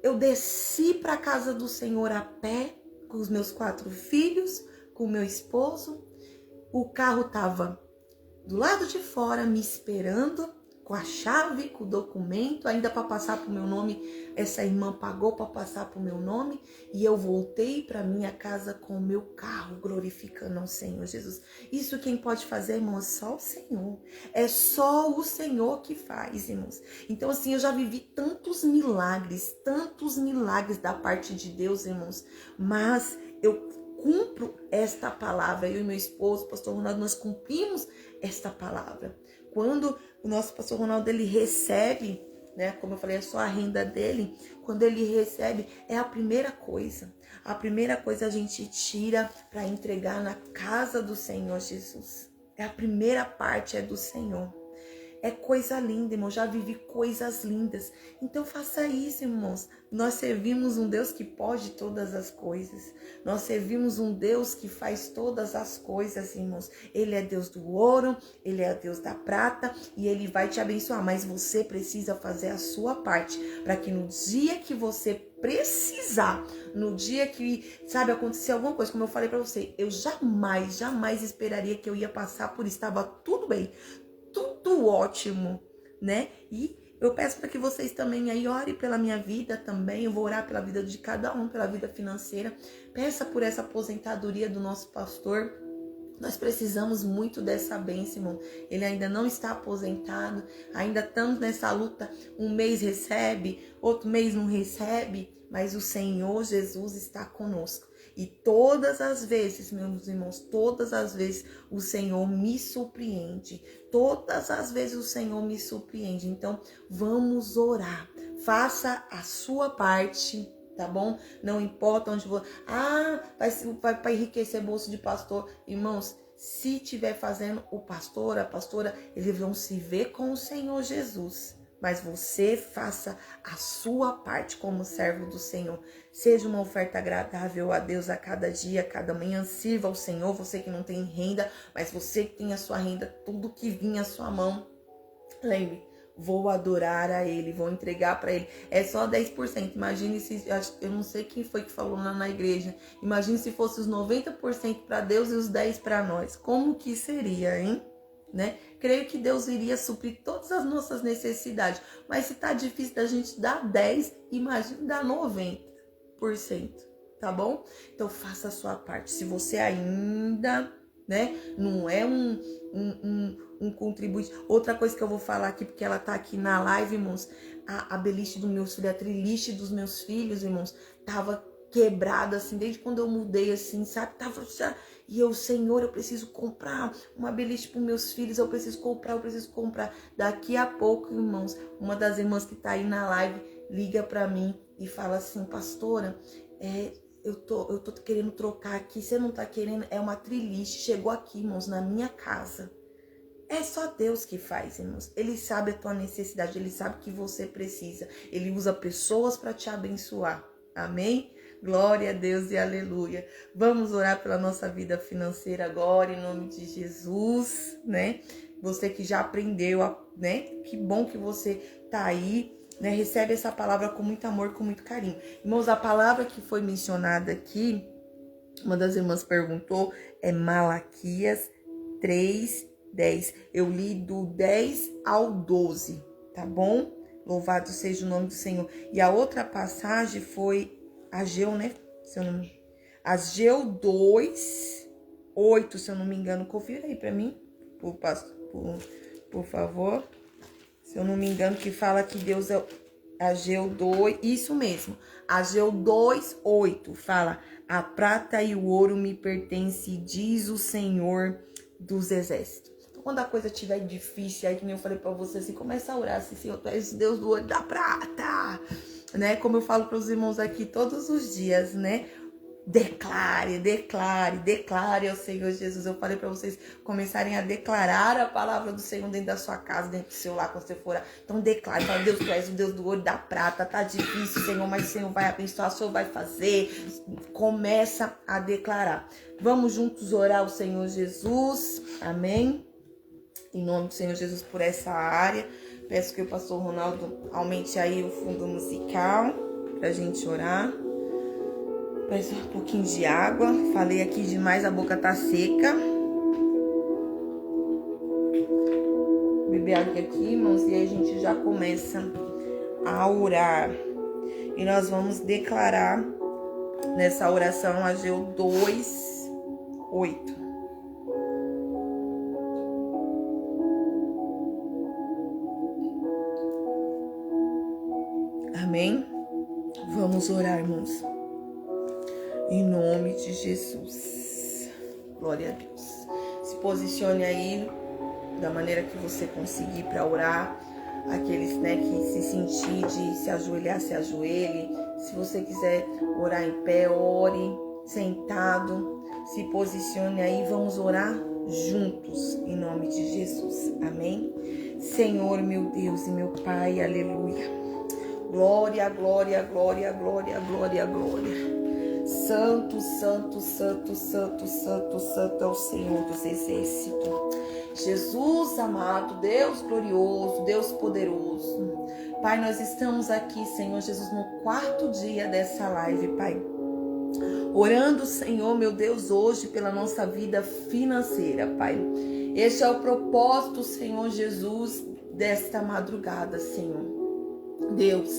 eu desci para a casa do Senhor a pé, com os meus 4 filhos, com o meu esposo. O carro estava do lado de fora me esperando, com a chave, com o documento, ainda para passar para o meu nome. Essa irmã pagou para passar para o meu nome e eu voltei para minha casa com o meu carro, glorificando ao Senhor Jesus. Isso quem pode fazer, irmão, é só o Senhor. É só o Senhor que faz, irmãos. Então, assim, eu já vivi tantos milagres da parte de Deus, irmãos, mas eu cumpro esta palavra. Eu e meu esposo, pastor Ronaldo, nós cumprimos esta palavra. Quando o nosso pastor Ronaldo, ele recebe, né, como eu falei, é só a renda dele. Quando ele recebe, é a primeira coisa a gente tira para entregar na casa do Senhor Jesus. É a primeira parte, é do Senhor. É coisa linda, irmão. Já vivi coisas lindas. Então faça isso, irmãos. Nós servimos um Deus que pode todas as coisas. Nós servimos um Deus que faz todas as coisas, irmãos. Ele é Deus do ouro, Ele é Deus da prata e Ele vai te abençoar. Mas você precisa fazer a sua parte para que no dia que você precisar, no dia que, sabe, acontecer alguma coisa, como eu falei para você, eu jamais esperaria que eu ia passar por isso. Estava tudo bem. Tudo ótimo, né? E eu peço para que vocês também aí orem pela minha vida também. Eu vou orar pela vida de cada um, pela vida financeira. Peça por essa aposentadoria do nosso pastor. Nós precisamos muito dessa bênção, irmão. Ele ainda não está aposentado. Ainda estamos nessa luta. Um mês recebe, outro mês não recebe. Mas o Senhor Jesus está conosco. E todas as vezes, meus irmãos, todas as vezes o Senhor me surpreende. Todas as vezes o Senhor me surpreende. Então, vamos orar. Faça a sua parte, tá bom? Não importa onde for. Vai enriquecer bolso de pastor. Irmãos, se tiver fazendo o pastor, a pastora, eles vão se ver com o Senhor Jesus. Mas você faça a sua parte como servo do Senhor. Seja uma oferta agradável a Deus a cada dia, a cada manhã. Sirva ao Senhor, você que não tem renda, mas você que tem a sua renda, tudo que vinha à sua mão. Lembre, vou adorar a Ele, vou entregar para Ele. É só 10%. Imagine se, eu não sei quem foi que falou lá na igreja. Imagine se fosse os 90% para Deus e os 10% para nós. Como que seria, hein? Né? Creio que Deus iria suprir todas as nossas necessidades. Mas se tá difícil da gente dar 10%, imagine dar 90%. Tá bom? Então faça a sua parte. Se você ainda, né, não é um contribuinte. Outra coisa que eu vou falar aqui, porque ela tá aqui na live, irmãos, a beliche dos meus filhos, a triliche dos meus filhos, irmãos, tava quebrada, assim, desde quando eu mudei, assim, sabe? Tava já... E eu, Senhor, eu preciso comprar uma beliche para meus filhos, eu preciso comprar. Daqui a pouco, irmãos, uma das irmãs que tá aí na live liga para mim e fala assim, pastora, eu tô querendo trocar aqui, você não tá querendo? É uma triliche, chegou aqui, irmãos, na minha casa. É só Deus que faz, irmãos. Ele sabe a tua necessidade, Ele sabe que você precisa. Ele usa pessoas para te abençoar. Amém? Glória a Deus e aleluia. Vamos orar pela nossa vida financeira agora, em nome de Jesus, né? Você que já aprendeu, né? Que bom que você tá aí, né? Recebe essa palavra com muito amor, com muito carinho. Irmãos, a palavra que foi mencionada aqui, uma das irmãs perguntou, é Malaquias 3:10. Eu li do 10 ao 12, tá bom? Louvado seja o nome do Senhor. E a outra passagem foi Ageu, né? Ageu 2:8, se eu não me engano. Confira aí pra mim, por favor. Se eu não me engano, que fala que Deus é... Ageu 2, isso mesmo. Ageu 2:8 fala: a prata e o ouro me pertencem, diz o Senhor dos exércitos. Então, quando a coisa estiver difícil, aí que nem eu falei pra você, assim, começa a orar assim, Senhor, tu és Deus do ouro da prata, né? Como eu falo para os irmãos aqui todos os dias, né? Declare, declare, declare ao Senhor Jesus. Eu falei para vocês começarem a declarar a palavra do Senhor dentro da sua casa, dentro do seu lar, quando você for. Então declare, fala, Deus, tu és o Deus do ouro e da prata. Tá difícil, Senhor, mas o Senhor vai abençoar, o Senhor vai fazer. Começa a declarar. Vamos juntos orar ao Senhor Jesus. Amém? Em nome do Senhor Jesus por essa área. Peço que o pastor Ronaldo aumente aí o fundo musical pra gente orar. Mais um pouquinho de água. Falei aqui demais, a boca tá seca. Beber água aqui, irmãos, e aí a gente já começa a orar. E nós vamos declarar nessa oração Ageu 2:8. Amém? Vamos orar, irmãos. Em nome de Jesus. Glória a Deus. Se posicione aí da maneira que você conseguir para orar. Aqueles, que se sentir de se ajoelhar, se ajoelhe. Se você quiser orar em pé, ore. Sentado. Se posicione aí. Vamos orar juntos. Em nome de Jesus. Amém? Senhor, meu Deus e meu Pai. Aleluia. Glória, glória, glória, glória, glória, glória. Santo, santo, santo, santo, santo, santo é o Senhor dos exércitos. Jesus amado, Deus glorioso, Deus poderoso. Pai, nós estamos aqui, Senhor Jesus, no 4º dia dessa live, Pai. Orando, Senhor, meu Deus, hoje pela nossa vida financeira, Pai. Este é o propósito, Senhor Jesus, desta madrugada, Senhor. Deus,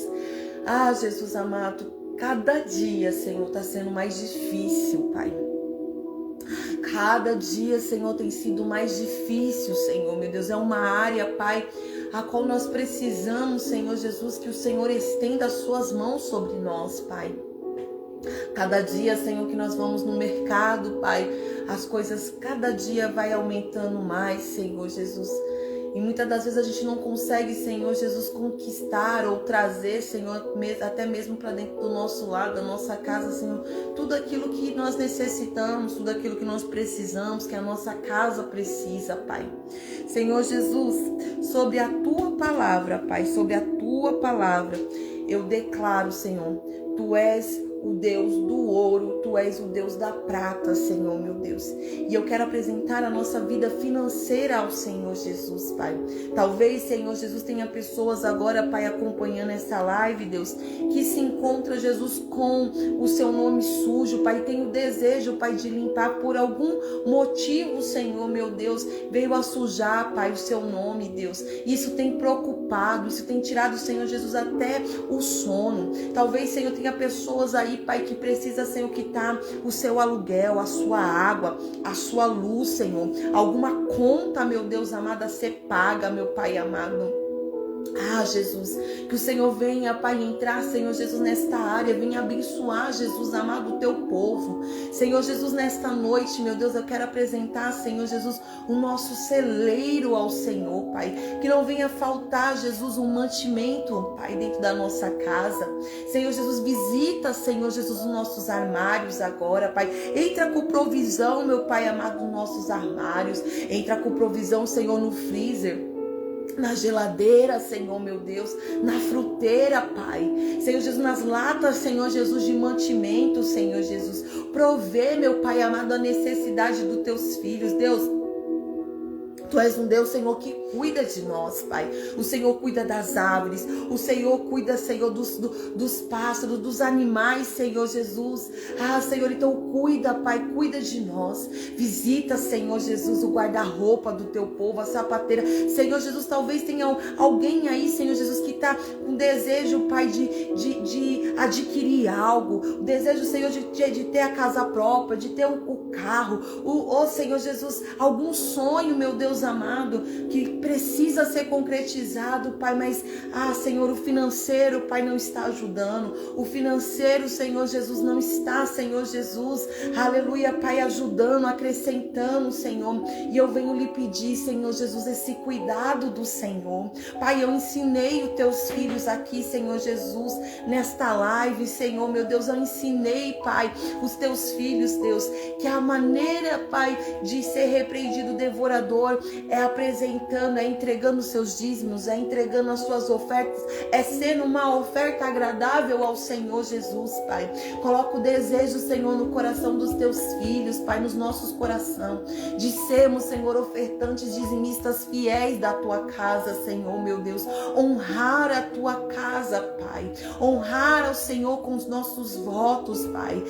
Jesus amado, cada dia, Senhor, está sendo mais difícil, Pai. Cada dia, Senhor, tem sido mais difícil, Senhor, meu Deus. É uma área, Pai, a qual nós precisamos, Senhor Jesus, que o Senhor estenda as suas mãos sobre nós, Pai. Cada dia, Senhor, que nós vamos no mercado, Pai, as coisas cada dia vai aumentando mais, Senhor Jesus. E muitas das vezes a gente não consegue, Senhor Jesus, conquistar ou trazer, Senhor, até mesmo para dentro do nosso lar, da nossa casa, Senhor, tudo aquilo que nós necessitamos, tudo aquilo que nós precisamos, que a nossa casa precisa, Pai. Senhor Jesus, sobre a Tua palavra, Pai, sobre a Tua palavra, eu declaro, Senhor, Tu és o Deus do ouro, Tu és o Deus da prata, Senhor, meu Deus. E eu quero apresentar a nossa vida financeira ao Senhor Jesus, Pai. Talvez, Senhor Jesus, tenha pessoas agora, Pai, acompanhando essa live, Deus, que se encontra, Jesus, com o seu nome sujo, Pai. Tem o desejo, Pai, de limpar por algum motivo, Senhor, meu Deus, veio a sujar, Pai, o seu nome, Deus. Isso tem preocupado, isso tem tirado, Senhor Jesus, até o sono. Talvez, Senhor, tenha pessoas aí, Pai, que precisa, Senhor, quitar o seu aluguel, a sua água, a sua luz, Senhor. Alguma conta, meu Deus amado, a ser paga, meu Pai amado. Jesus, que o Senhor venha, Pai, entrar, Senhor Jesus, nesta área, venha abençoar, Jesus amado, o teu povo. Senhor Jesus, nesta noite, meu Deus, eu quero apresentar, Senhor Jesus, o nosso celeiro ao Senhor, Pai. Que não venha faltar, Jesus, um mantimento, Pai, dentro da nossa casa. Senhor Jesus, visita, Senhor Jesus, os nossos armários agora, Pai. Entra com provisão, meu Pai amado, nos nossos armários. Entra com provisão, Senhor, no freezer, na geladeira, Senhor, meu Deus, na fruteira, Pai. Senhor Jesus, nas latas, Senhor Jesus, de mantimento, Senhor Jesus. Provê, meu Pai amado, a necessidade dos teus filhos, Deus. Tu és um Deus, Senhor, que cuida de nós, Pai. O Senhor cuida das árvores. O Senhor cuida, Senhor, dos pássaros, dos animais, Senhor Jesus. Senhor, então cuida, Pai, cuida de nós. Visita, Senhor Jesus, o guarda-roupa do teu povo, a sapateira. Senhor Jesus, talvez tenha alguém aí, Senhor Jesus, que está com desejo, Pai, de adquirir algo. O desejo, Senhor, de ter a casa própria, de ter o carro. Senhor Jesus, algum sonho, meu Deus Deus amado, que precisa ser concretizado, Pai, mas, Senhor, o financeiro, Pai, não está ajudando. O financeiro, Senhor Jesus, não está, Senhor Jesus, aleluia, Pai, ajudando, acrescentando, Senhor. E eu venho lhe pedir, Senhor Jesus, esse cuidado do Senhor. Pai, eu ensinei os teus filhos aqui, Senhor Jesus, nesta live, Senhor, meu Deus, eu ensinei, Pai, os teus filhos, Deus, que a maneira, Pai, de ser repreendido o devorador é apresentando, é entregando seus dízimos, é entregando as suas ofertas, é sendo uma oferta agradável ao Senhor Jesus, Pai. Coloca o desejo, Senhor, no coração dos teus filhos, Pai, nos nossos corações, de sermos, Senhor, ofertantes dizimistas fiéis da tua casa, Senhor, meu Deus. Honrar a tua casa, Pai. Honrar ao Senhor com os nossos votos, Pai.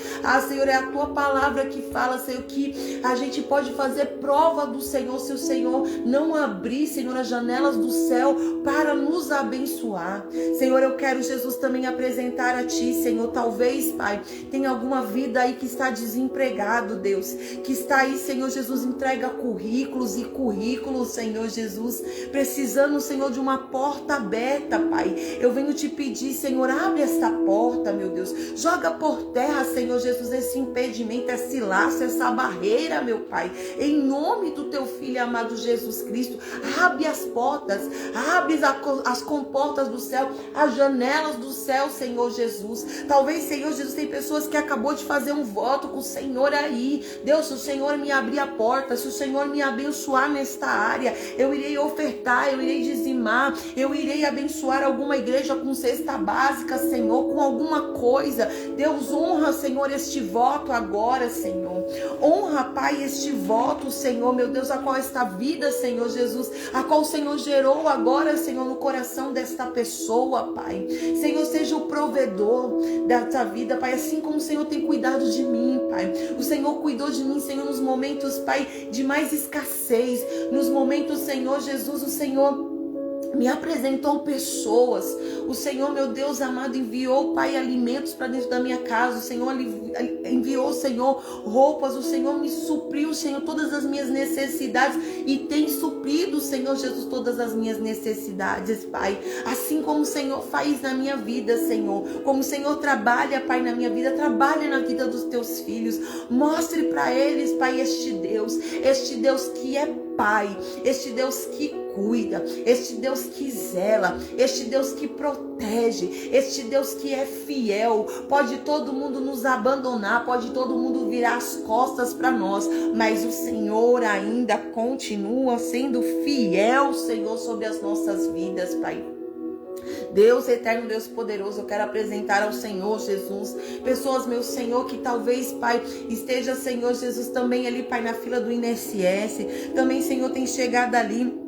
Senhor, é a tua palavra que fala, Senhor, que a gente pode fazer prova do Senhor se o Senhor não abrir, Senhor, as janelas do céu para nos abençoar. Senhor, eu quero, Jesus, também apresentar a Ti, Senhor, talvez, Pai, tem alguma vida aí que está desempregado, Deus, que está aí, Senhor Jesus, entrega currículos e currículos, Senhor Jesus, precisando, Senhor, de uma porta aberta, Pai. Eu venho te pedir, Senhor, abre esta porta, meu Deus, joga por terra, Senhor Jesus, esse impedimento, esse laço, essa barreira, meu Pai, em nome do teu Filho amado Jesus Cristo. Abre as portas, abre as comportas do céu, as janelas do céu, Senhor Jesus. Talvez, Senhor Jesus, tem pessoas que acabou de fazer um voto com o Senhor aí. Deus, se o Senhor me abrir a porta, se o Senhor me abençoar nesta área, eu irei ofertar, eu irei dizimar, eu irei abençoar alguma igreja com cesta básica, Senhor, com alguma coisa. Deus, honra, Senhor, este voto agora, Senhor. Honra, Pai, este voto, Senhor, meu Deus, a qual esta vida, Senhor Jesus, a qual o Senhor gerou agora, Senhor, no coração desta pessoa, Pai. Senhor, seja o provedor dessa vida, Pai, assim como o Senhor tem cuidado de mim, Pai. O Senhor cuidou de mim, Senhor, nos momentos, Pai, de mais escassez, nos momentos, Senhor Jesus, o Senhor me apresentou pessoas. O Senhor, meu Deus amado, enviou, Pai, alimentos para dentro da minha casa. O Senhor enviou, Senhor, roupas. O Senhor me supriu, Senhor, todas as minhas necessidades e tem suprido, Senhor Jesus, todas as minhas necessidades, Pai. Assim como o Senhor faz na minha vida, Senhor. Como o Senhor trabalha, Pai, na minha vida, trabalha na vida dos teus filhos. Mostre para eles, Pai, este Deus que é Pai, este Deus que cuida, este Deus que zela, este Deus que protege, este Deus que é fiel. Pode todo mundo nos abandonar, pode todo mundo virar as costas para nós, mas o Senhor ainda continua sendo fiel, Senhor, sobre as nossas vidas, Pai. Deus eterno, Deus poderoso, eu quero apresentar ao Senhor Jesus pessoas, meu Senhor, que talvez, Pai, esteja, Senhor Jesus, também ali, Pai, na fila do INSS, também, Senhor, tem chegado ali,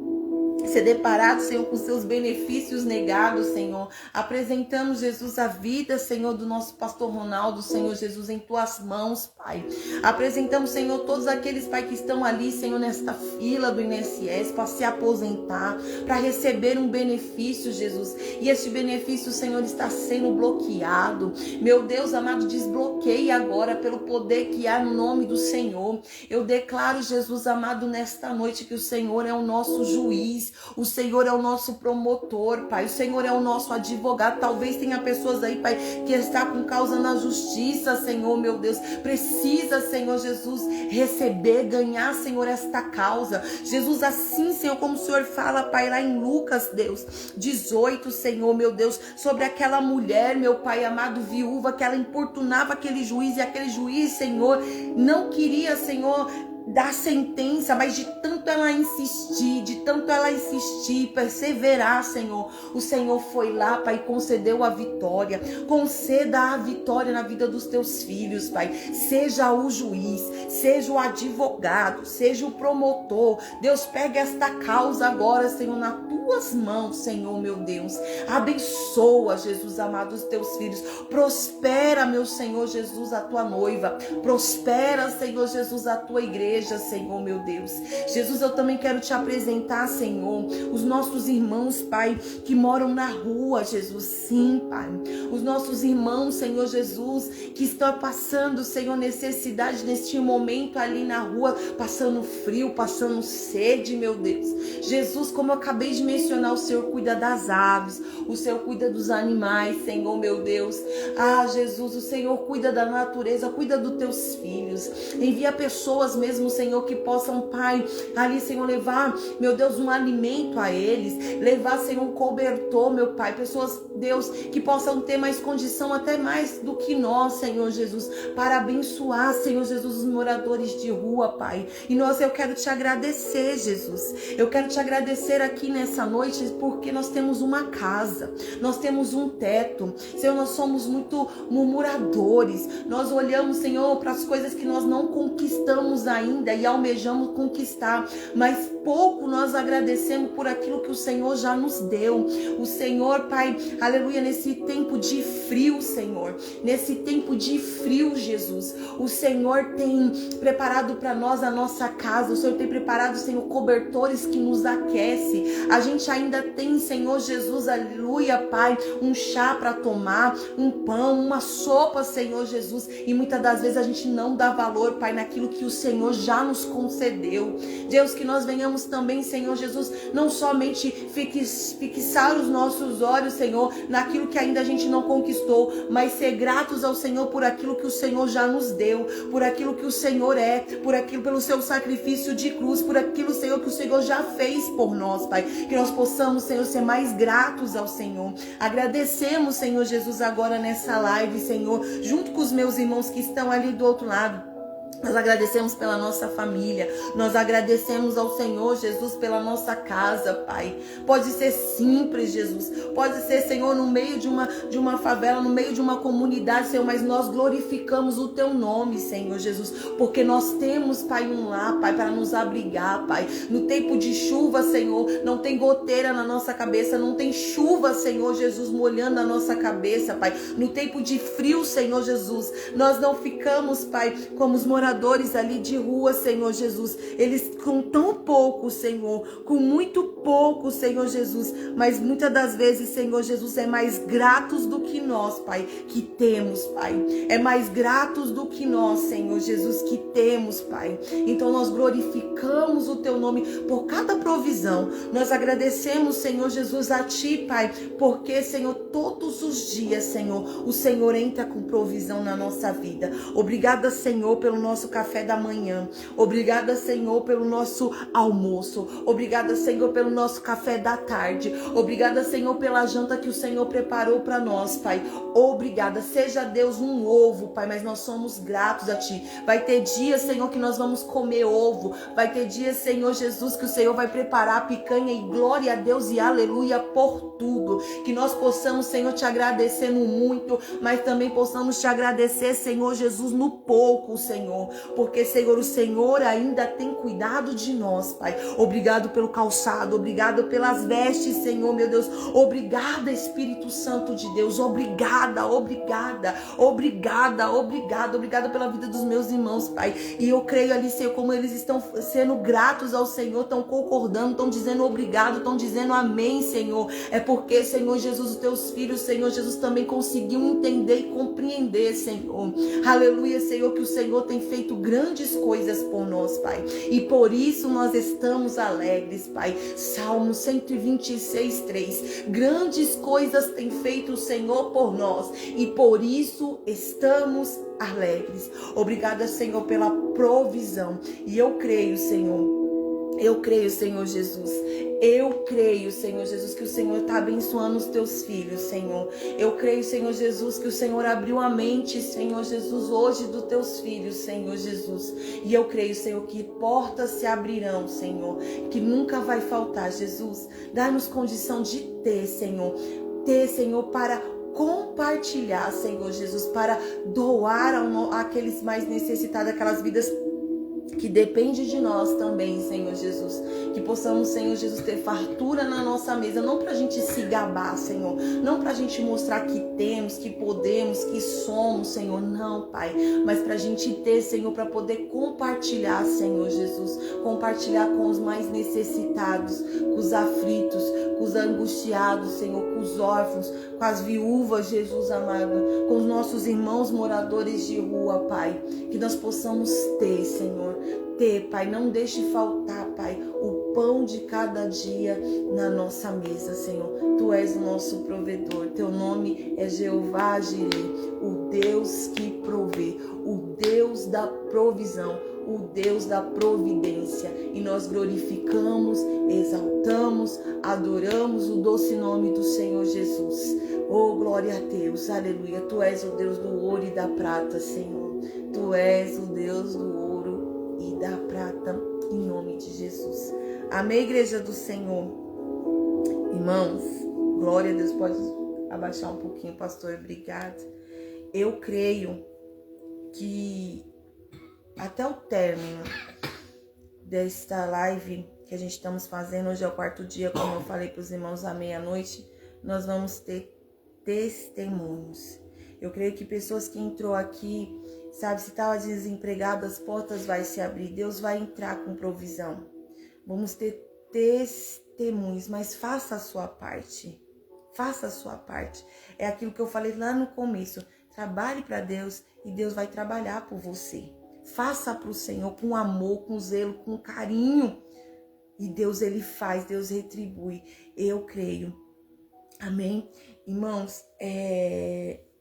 ser deparado, Senhor, com seus benefícios negados, Senhor. Apresentamos, Jesus, a vida, Senhor, do nosso pastor Ronaldo, Senhor Jesus, em tuas mãos, Pai. Apresentamos, Senhor, todos aqueles, Pai, que estão ali, Senhor, nesta fila do INSS para se aposentar, para receber um benefício, Jesus. E este benefício, Senhor, está sendo bloqueado. Meu Deus amado, desbloqueie agora pelo poder que há no nome do Senhor. Eu declaro, Jesus amado, nesta noite que o Senhor é o nosso juiz. O Senhor é o nosso promotor, Pai. O Senhor é o nosso advogado. Talvez tenha pessoas aí, Pai, que está com causa na justiça, Senhor, meu Deus. Precisa, Senhor Jesus, receber, ganhar, Senhor, esta causa. Jesus, assim, Senhor, como o Senhor fala, Pai, lá em Lucas, Deus, 18, Senhor, meu Deus, sobre aquela mulher, meu Pai amado, viúva, que ela importunava aquele juiz, e aquele juiz, Senhor, não queria, Senhor, da sentença, mas de tanto ela insistir, perseverar, Senhor, o Senhor foi lá, Pai, e concedeu a vitória. Conceda a vitória na vida dos teus filhos, Pai. Seja o juiz, seja o advogado, seja o promotor. Deus, pega esta causa agora, Senhor, na tua tuas mãos, Senhor, meu Deus. Abençoa, Jesus amado, os teus filhos. Prospera, meu Senhor Jesus, a tua noiva. Prospera, Senhor Jesus, a tua igreja, Senhor, meu Deus. Jesus, eu também quero te apresentar, Senhor, os nossos irmãos, Pai, que moram na rua, Jesus. Sim, Pai. Os nossos irmãos, Senhor Jesus, que estão passando, Senhor, necessidade neste momento ali na rua, passando frio, passando sede, meu Deus. Jesus, como eu acabei de mencionar, o Senhor cuida das aves, o Senhor cuida dos animais, Senhor, meu Deus. Ah, Jesus, o Senhor cuida da natureza, cuida dos teus filhos. Envia pessoas mesmo, Senhor, que possam, Pai, ali, Senhor, levar, meu Deus, um alimento a eles, levar, Senhor, um cobertor, meu Pai. Pessoas, Deus, que possam ter mais condição, até mais do que nós, Senhor Jesus, para abençoar, Senhor Jesus, os moradores de rua, Pai. E eu quero te agradecer, Jesus. Eu quero te agradecer aqui nessa noite, porque nós temos uma casa, nós temos um teto. Senhor, nós somos muito murmuradores. Nós olhamos, Senhor, para as coisas que nós não conquistamos ainda e almejamos conquistar, mas pouco nós agradecemos por aquilo que o Senhor já nos deu. O Senhor, Pai, aleluia, nesse tempo de frio, Senhor, nesse tempo de frio, Jesus, o Senhor tem preparado para nós a nossa casa. O Senhor tem preparado, Senhor, cobertores que nos aquecem. A gente ainda tem, Senhor Jesus, aleluia, Pai, um chá para tomar, um pão, uma sopa, Senhor Jesus, e muitas das vezes a gente não dá valor, Pai, naquilo que o Senhor já nos concedeu. Deus, que nós venhamos também, Senhor Jesus, não somente fixar os nossos olhos, Senhor, naquilo que ainda a gente não conquistou, mas ser gratos ao Senhor por aquilo que o Senhor já nos deu, por aquilo que o Senhor é, por aquilo, pelo seu sacrifício de cruz, por aquilo, Senhor, que o Senhor já fez por nós, Pai. Que nós possamos, Senhor, ser mais gratos ao Senhor. Agradecemos, Senhor Jesus, agora nessa live, Senhor, junto com os meus irmãos que estão ali do outro lado. Nós agradecemos pela nossa família. Nós agradecemos ao Senhor Jesus pela nossa casa, Pai. Pode ser simples, Jesus. Pode ser, Senhor, no meio de uma favela, no meio de uma comunidade, Senhor. Mas nós glorificamos o Teu nome, Senhor Jesus. Porque nós temos, Pai, um lar, Pai, para nos abrigar, Pai. No tempo de chuva, Senhor, não tem goteira na nossa cabeça. Não tem chuva, Senhor Jesus, molhando a nossa cabeça, Pai. No tempo de frio, Senhor Jesus, nós não ficamos, Pai, como os moradores ali de rua, Senhor Jesus. Eles com tão pouco, Senhor, com muito pouco, Senhor Jesus, mas muitas das vezes, Senhor Jesus, é mais gratos do que nós, Pai, que temos, Pai. É mais gratos do que nós, Senhor Jesus, que temos, Pai. Então nós glorificamos o Teu nome por cada provisão. Nós agradecemos, Senhor Jesus, a Ti, Pai, porque, Senhor, todos os dias, Senhor, o Senhor entra com provisão na nossa vida. Obrigada, Senhor, pelo nosso café da manhã. Obrigada, Senhor, pelo nosso almoço. Obrigada, Senhor, pelo nosso café da tarde. Obrigada, Senhor, pela janta que o Senhor preparou para nós, Pai. Obrigada. Seja Deus um ovo, Pai, mas nós somos gratos a Ti. Vai ter dias, Senhor, que nós vamos comer ovo. Vai ter dias, Senhor Jesus, que o Senhor vai preparar a picanha, e glória a Deus e aleluia por tudo. Que nós possamos, Senhor, Te agradecer no muito, mas também possamos Te agradecer, Senhor Jesus, no pouco, Senhor. Porque, Senhor, o Senhor ainda tem cuidado de nós, Pai. Obrigado pelo calçado, obrigado pelas vestes, Senhor, meu Deus. Obrigada, Espírito Santo de Deus. Obrigada, obrigada, obrigada, obrigada, obrigada pela vida dos meus irmãos, Pai. E eu creio ali, Senhor, como eles estão sendo gratos ao Senhor, estão concordando, estão dizendo obrigado, estão dizendo amém, Senhor. É porque, Senhor Jesus, os Teus filhos, Senhor Jesus, também conseguiu entender e compreender, Senhor. Aleluia, Senhor, que o Senhor tem feito grandes coisas por nós, Pai. E por isso nós estamos alegres, Pai. Salmo 126, 3. Grandes coisas tem feito o Senhor por nós e por isso estamos alegres. Obrigada, Senhor, pela provisão. E eu creio, Senhor. Eu creio, Senhor Jesus. Eu creio, Senhor Jesus, que o Senhor está abençoando os Teus filhos, Senhor. Eu creio, Senhor Jesus, que o Senhor abriu a mente, Senhor Jesus, hoje dos Teus filhos, Senhor Jesus. E eu creio, Senhor, que portas se abrirão, Senhor, que nunca vai faltar, Jesus. Dá-nos condição de ter, Senhor. Ter, Senhor, para compartilhar, Senhor Jesus, para doar àqueles mais necessitados, aquelas vidas que depende de nós também, Senhor Jesus. Que possamos, Senhor Jesus, ter fartura na nossa mesa, não pra gente se gabar, Senhor, não pra gente mostrar que temos, que podemos, que somos, Senhor, não, Pai, mas pra gente ter, Senhor, pra poder compartilhar, Senhor Jesus, compartilhar com os mais necessitados, com os aflitos, com os angustiados, Senhor, com os órfãos, com as viúvas, Jesus amado, com os nossos irmãos moradores de rua, Pai, que nós possamos ter, Senhor, Pai, não deixe faltar, Pai, o pão de cada dia na nossa mesa, Senhor. Tu és o nosso provedor, teu nome é Jeová Jireh, o Deus que provê, o Deus da provisão, o Deus da providência, e nós glorificamos, exaltamos, adoramos o doce nome do Senhor Jesus. Oh, glória a Deus, aleluia. Tu és o Deus do ouro e da prata, Senhor. Tu és o Deus do ouro e da prata, em nome de Jesus. Amém, igreja do Senhor. Irmãos, glória a Deus. Pode abaixar um pouquinho, pastor, obrigado. Eu creio que até o término desta live que a gente estamos fazendo, hoje é o 4º dia, como eu falei para os irmãos, à meia-noite, nós vamos ter testemunhos. Eu creio que pessoas que entrou aqui, sabe, se estava desempregado, as portas vai se abrir, Deus vai entrar com provisão. Vamos ter testemunhos, mas faça a sua parte. Faça a sua parte. É aquilo que eu falei lá no começo. Trabalhe para Deus e Deus vai trabalhar por você. Faça para o Senhor com amor, com zelo, com carinho. E Deus, Ele faz, Deus retribui. Eu creio. Amém? Irmãos,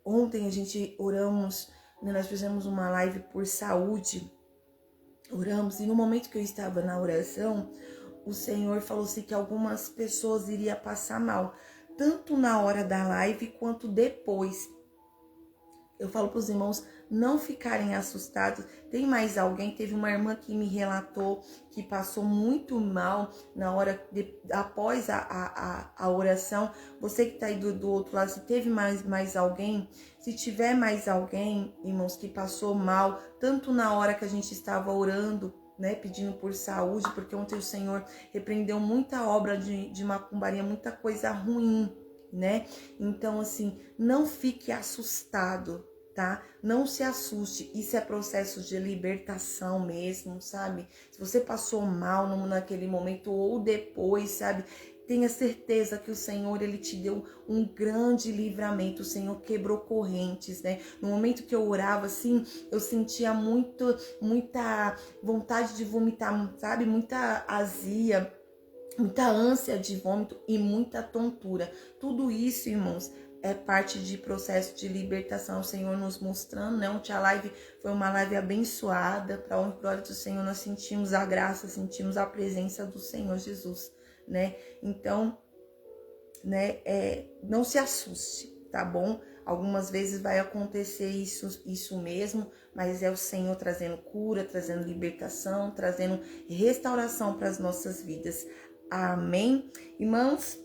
ontem a gente oramos, né, nós fizemos uma live por saúde. Oramos e no momento que eu estava na oração, o Senhor falou assim que algumas pessoas iriam passar mal. Tanto na hora da live quanto depois. Eu falo para os irmãos não ficarem assustados. Tem mais alguém? Teve uma irmã que me relatou que passou muito mal na hora após a oração. Você que está aí do outro lado, se teve mais alguém, se tiver mais alguém, irmãos, que passou mal, tanto na hora que a gente estava orando, né, pedindo por saúde, porque ontem o Senhor repreendeu muita obra de macumbaria, muita coisa ruim, né? Então, assim, não fique assustado, tá? Não se assuste, isso é processo de libertação mesmo, sabe? Se você passou mal naquele momento ou depois, sabe? Tenha certeza que o Senhor, Ele te deu um grande livramento. O Senhor quebrou correntes, né? No momento que eu orava, assim, eu sentia muita vontade de vomitar, sabe? Muita azia, muita ânsia de vômito e muita tontura. Tudo isso, irmãos, é parte de processo de libertação. O Senhor nos mostrando, né? Ontem a live foi uma live abençoada. Para a honra e glória do Senhor, nós sentimos a graça, sentimos a presença do Senhor Jesus, né? Então, né, não se assuste, tá bom? Algumas vezes vai acontecer isso mesmo, mas é o Senhor trazendo cura, trazendo libertação, trazendo restauração para as nossas vidas. Amém? Irmãos,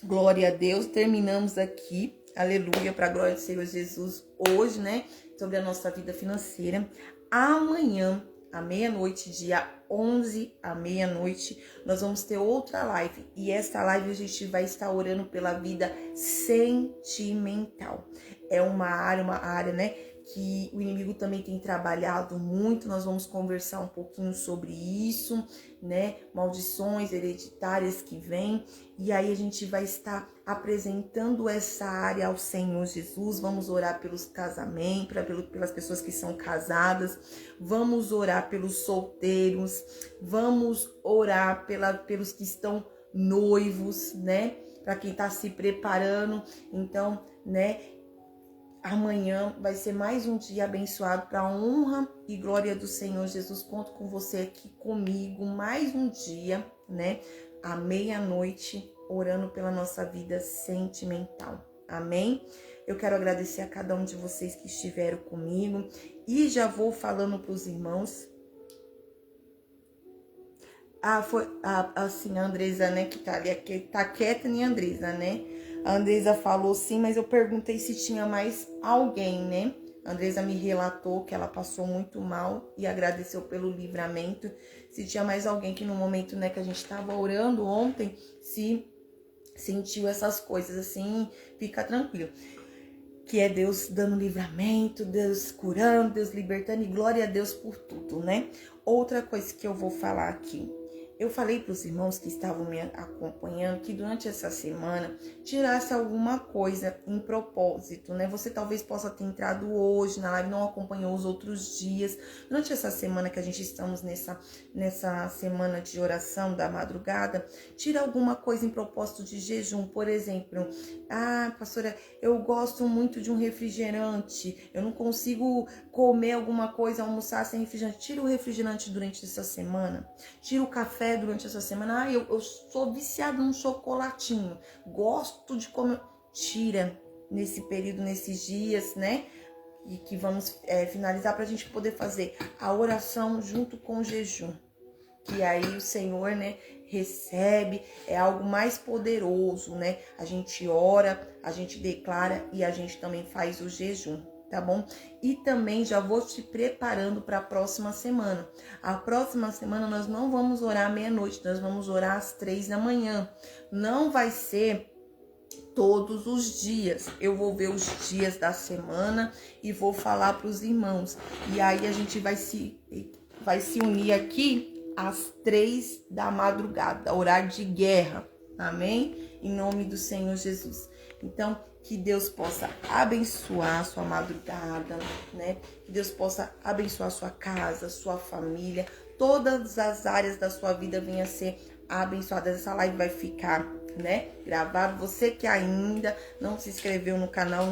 glória a Deus, terminamos aqui, aleluia, para a glória do Senhor Jesus, hoje, né, sobre a nossa vida financeira. Amanhã, à meia-noite, dia 11 à meia-noite, nós vamos ter outra live. E essa live a gente vai estar orando pela vida sentimental. É uma área, né, que o inimigo também tem trabalhado muito. Nós vamos conversar um pouquinho sobre isso, né, maldições hereditárias que vêm. E aí a gente vai estar apresentando essa área ao Senhor Jesus. Vamos orar pelos casamentos, pelas pessoas que são casadas. Vamos orar pelos solteiros. Vamos orar pelos que estão noivos, né? Para quem está se preparando. Então, né? Amanhã vai ser mais um dia abençoado para a honra e glória do Senhor Jesus. Conto com você aqui comigo mais um dia, né? À meia-noite, orando pela nossa vida sentimental. Amém? Eu quero agradecer a cada um de vocês que estiveram comigo e já vou falando para os irmãos. Foi assim, a Andresa, né, que tá ali, aqui, tá quieta, nem a Andresa, né? A Andresa falou sim, mas eu perguntei se tinha mais alguém, né? A Andresa me relatou que ela passou muito mal e agradeceu pelo livramento. Se tinha mais alguém que no momento, né, que a gente estava orando ontem, se sentiu essas coisas assim, fica tranquilo. Que é Deus dando livramento, Deus curando, Deus libertando, e glória a Deus por tudo, né? Outra coisa que eu vou falar aqui. Eu falei para os irmãos que estavam me acompanhando que durante essa semana tirasse alguma coisa em propósito, né? Você talvez possa ter entrado hoje na live, não acompanhou os outros dias. Durante essa semana que a gente estamos nessa semana de oração da madrugada, tira alguma coisa em propósito de jejum. Por exemplo, pastora, eu gosto muito de um refrigerante, eu não consigo comer alguma coisa, almoçar sem refrigerante. Tira o refrigerante durante essa semana, tira o café durante essa semana. Eu sou viciada num chocolatinho, gosto de comer. Tira nesse período, nesses dias, né? E que vamos finalizar para a gente poder fazer a oração junto com o jejum. Que aí o Senhor, né, recebe, é algo mais poderoso, né? A gente ora, a gente declara e a gente também faz o jejum, tá bom? E também já vou te preparando para a próxima semana. A próxima semana nós não vamos orar meia-noite, nós vamos orar às 3 da manhã. Não vai ser todos os dias. Eu vou ver os dias da semana e vou falar para os irmãos. E aí a gente vai se unir aqui às 3 da madrugada, horário de guerra, amém? Em nome do Senhor Jesus. Então, que Deus possa abençoar a sua madrugada, né? Que Deus possa abençoar a sua casa, sua família, todas as áreas da sua vida venham a ser abençoadas. Essa live vai ficar, né, gravado. Você que ainda não se inscreveu no canal,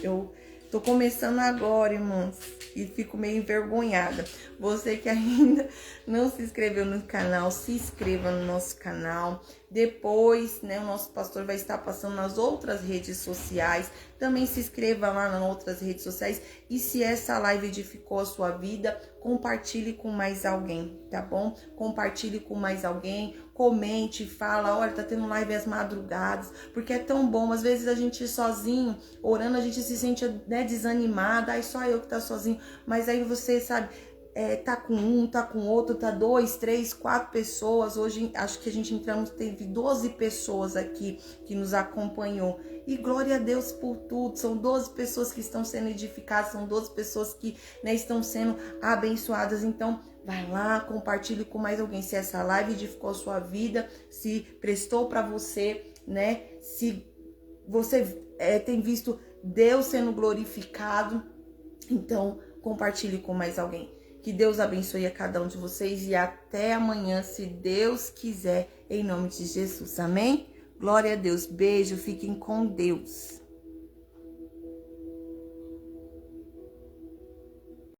eu tô começando agora, irmãos, e fico meio envergonhada. Você que ainda não se inscreveu no canal, se inscreva no nosso canal. Depois, né, o nosso pastor vai estar passando nas outras redes sociais. Também se inscreva lá nas outras redes sociais. E se essa live edificou a sua vida, compartilhe com mais alguém, tá bom? Compartilhe com mais alguém. Comente, fala, olha, tá tendo live às madrugadas, porque é tão bom. Às vezes a gente sozinho, orando, a gente se sente, né, desanimada, aí só eu que tá sozinho, mas aí você, sabe, tá com um, tá com outro, tá 2, 3, 4 pessoas. Hoje acho que a gente teve 12 pessoas aqui que nos acompanhou. E glória a Deus por tudo. São 12 pessoas que estão sendo edificadas, são 12 pessoas que, né, estão sendo abençoadas. Então, vai lá, compartilhe com mais alguém. Se essa live edificou a sua vida, se prestou para você, né? Se você tem visto Deus sendo glorificado, então compartilhe com mais alguém. Que Deus abençoe a cada um de vocês e até amanhã, se Deus quiser, em nome de Jesus. Amém? Glória a Deus. Beijo, fiquem com Deus.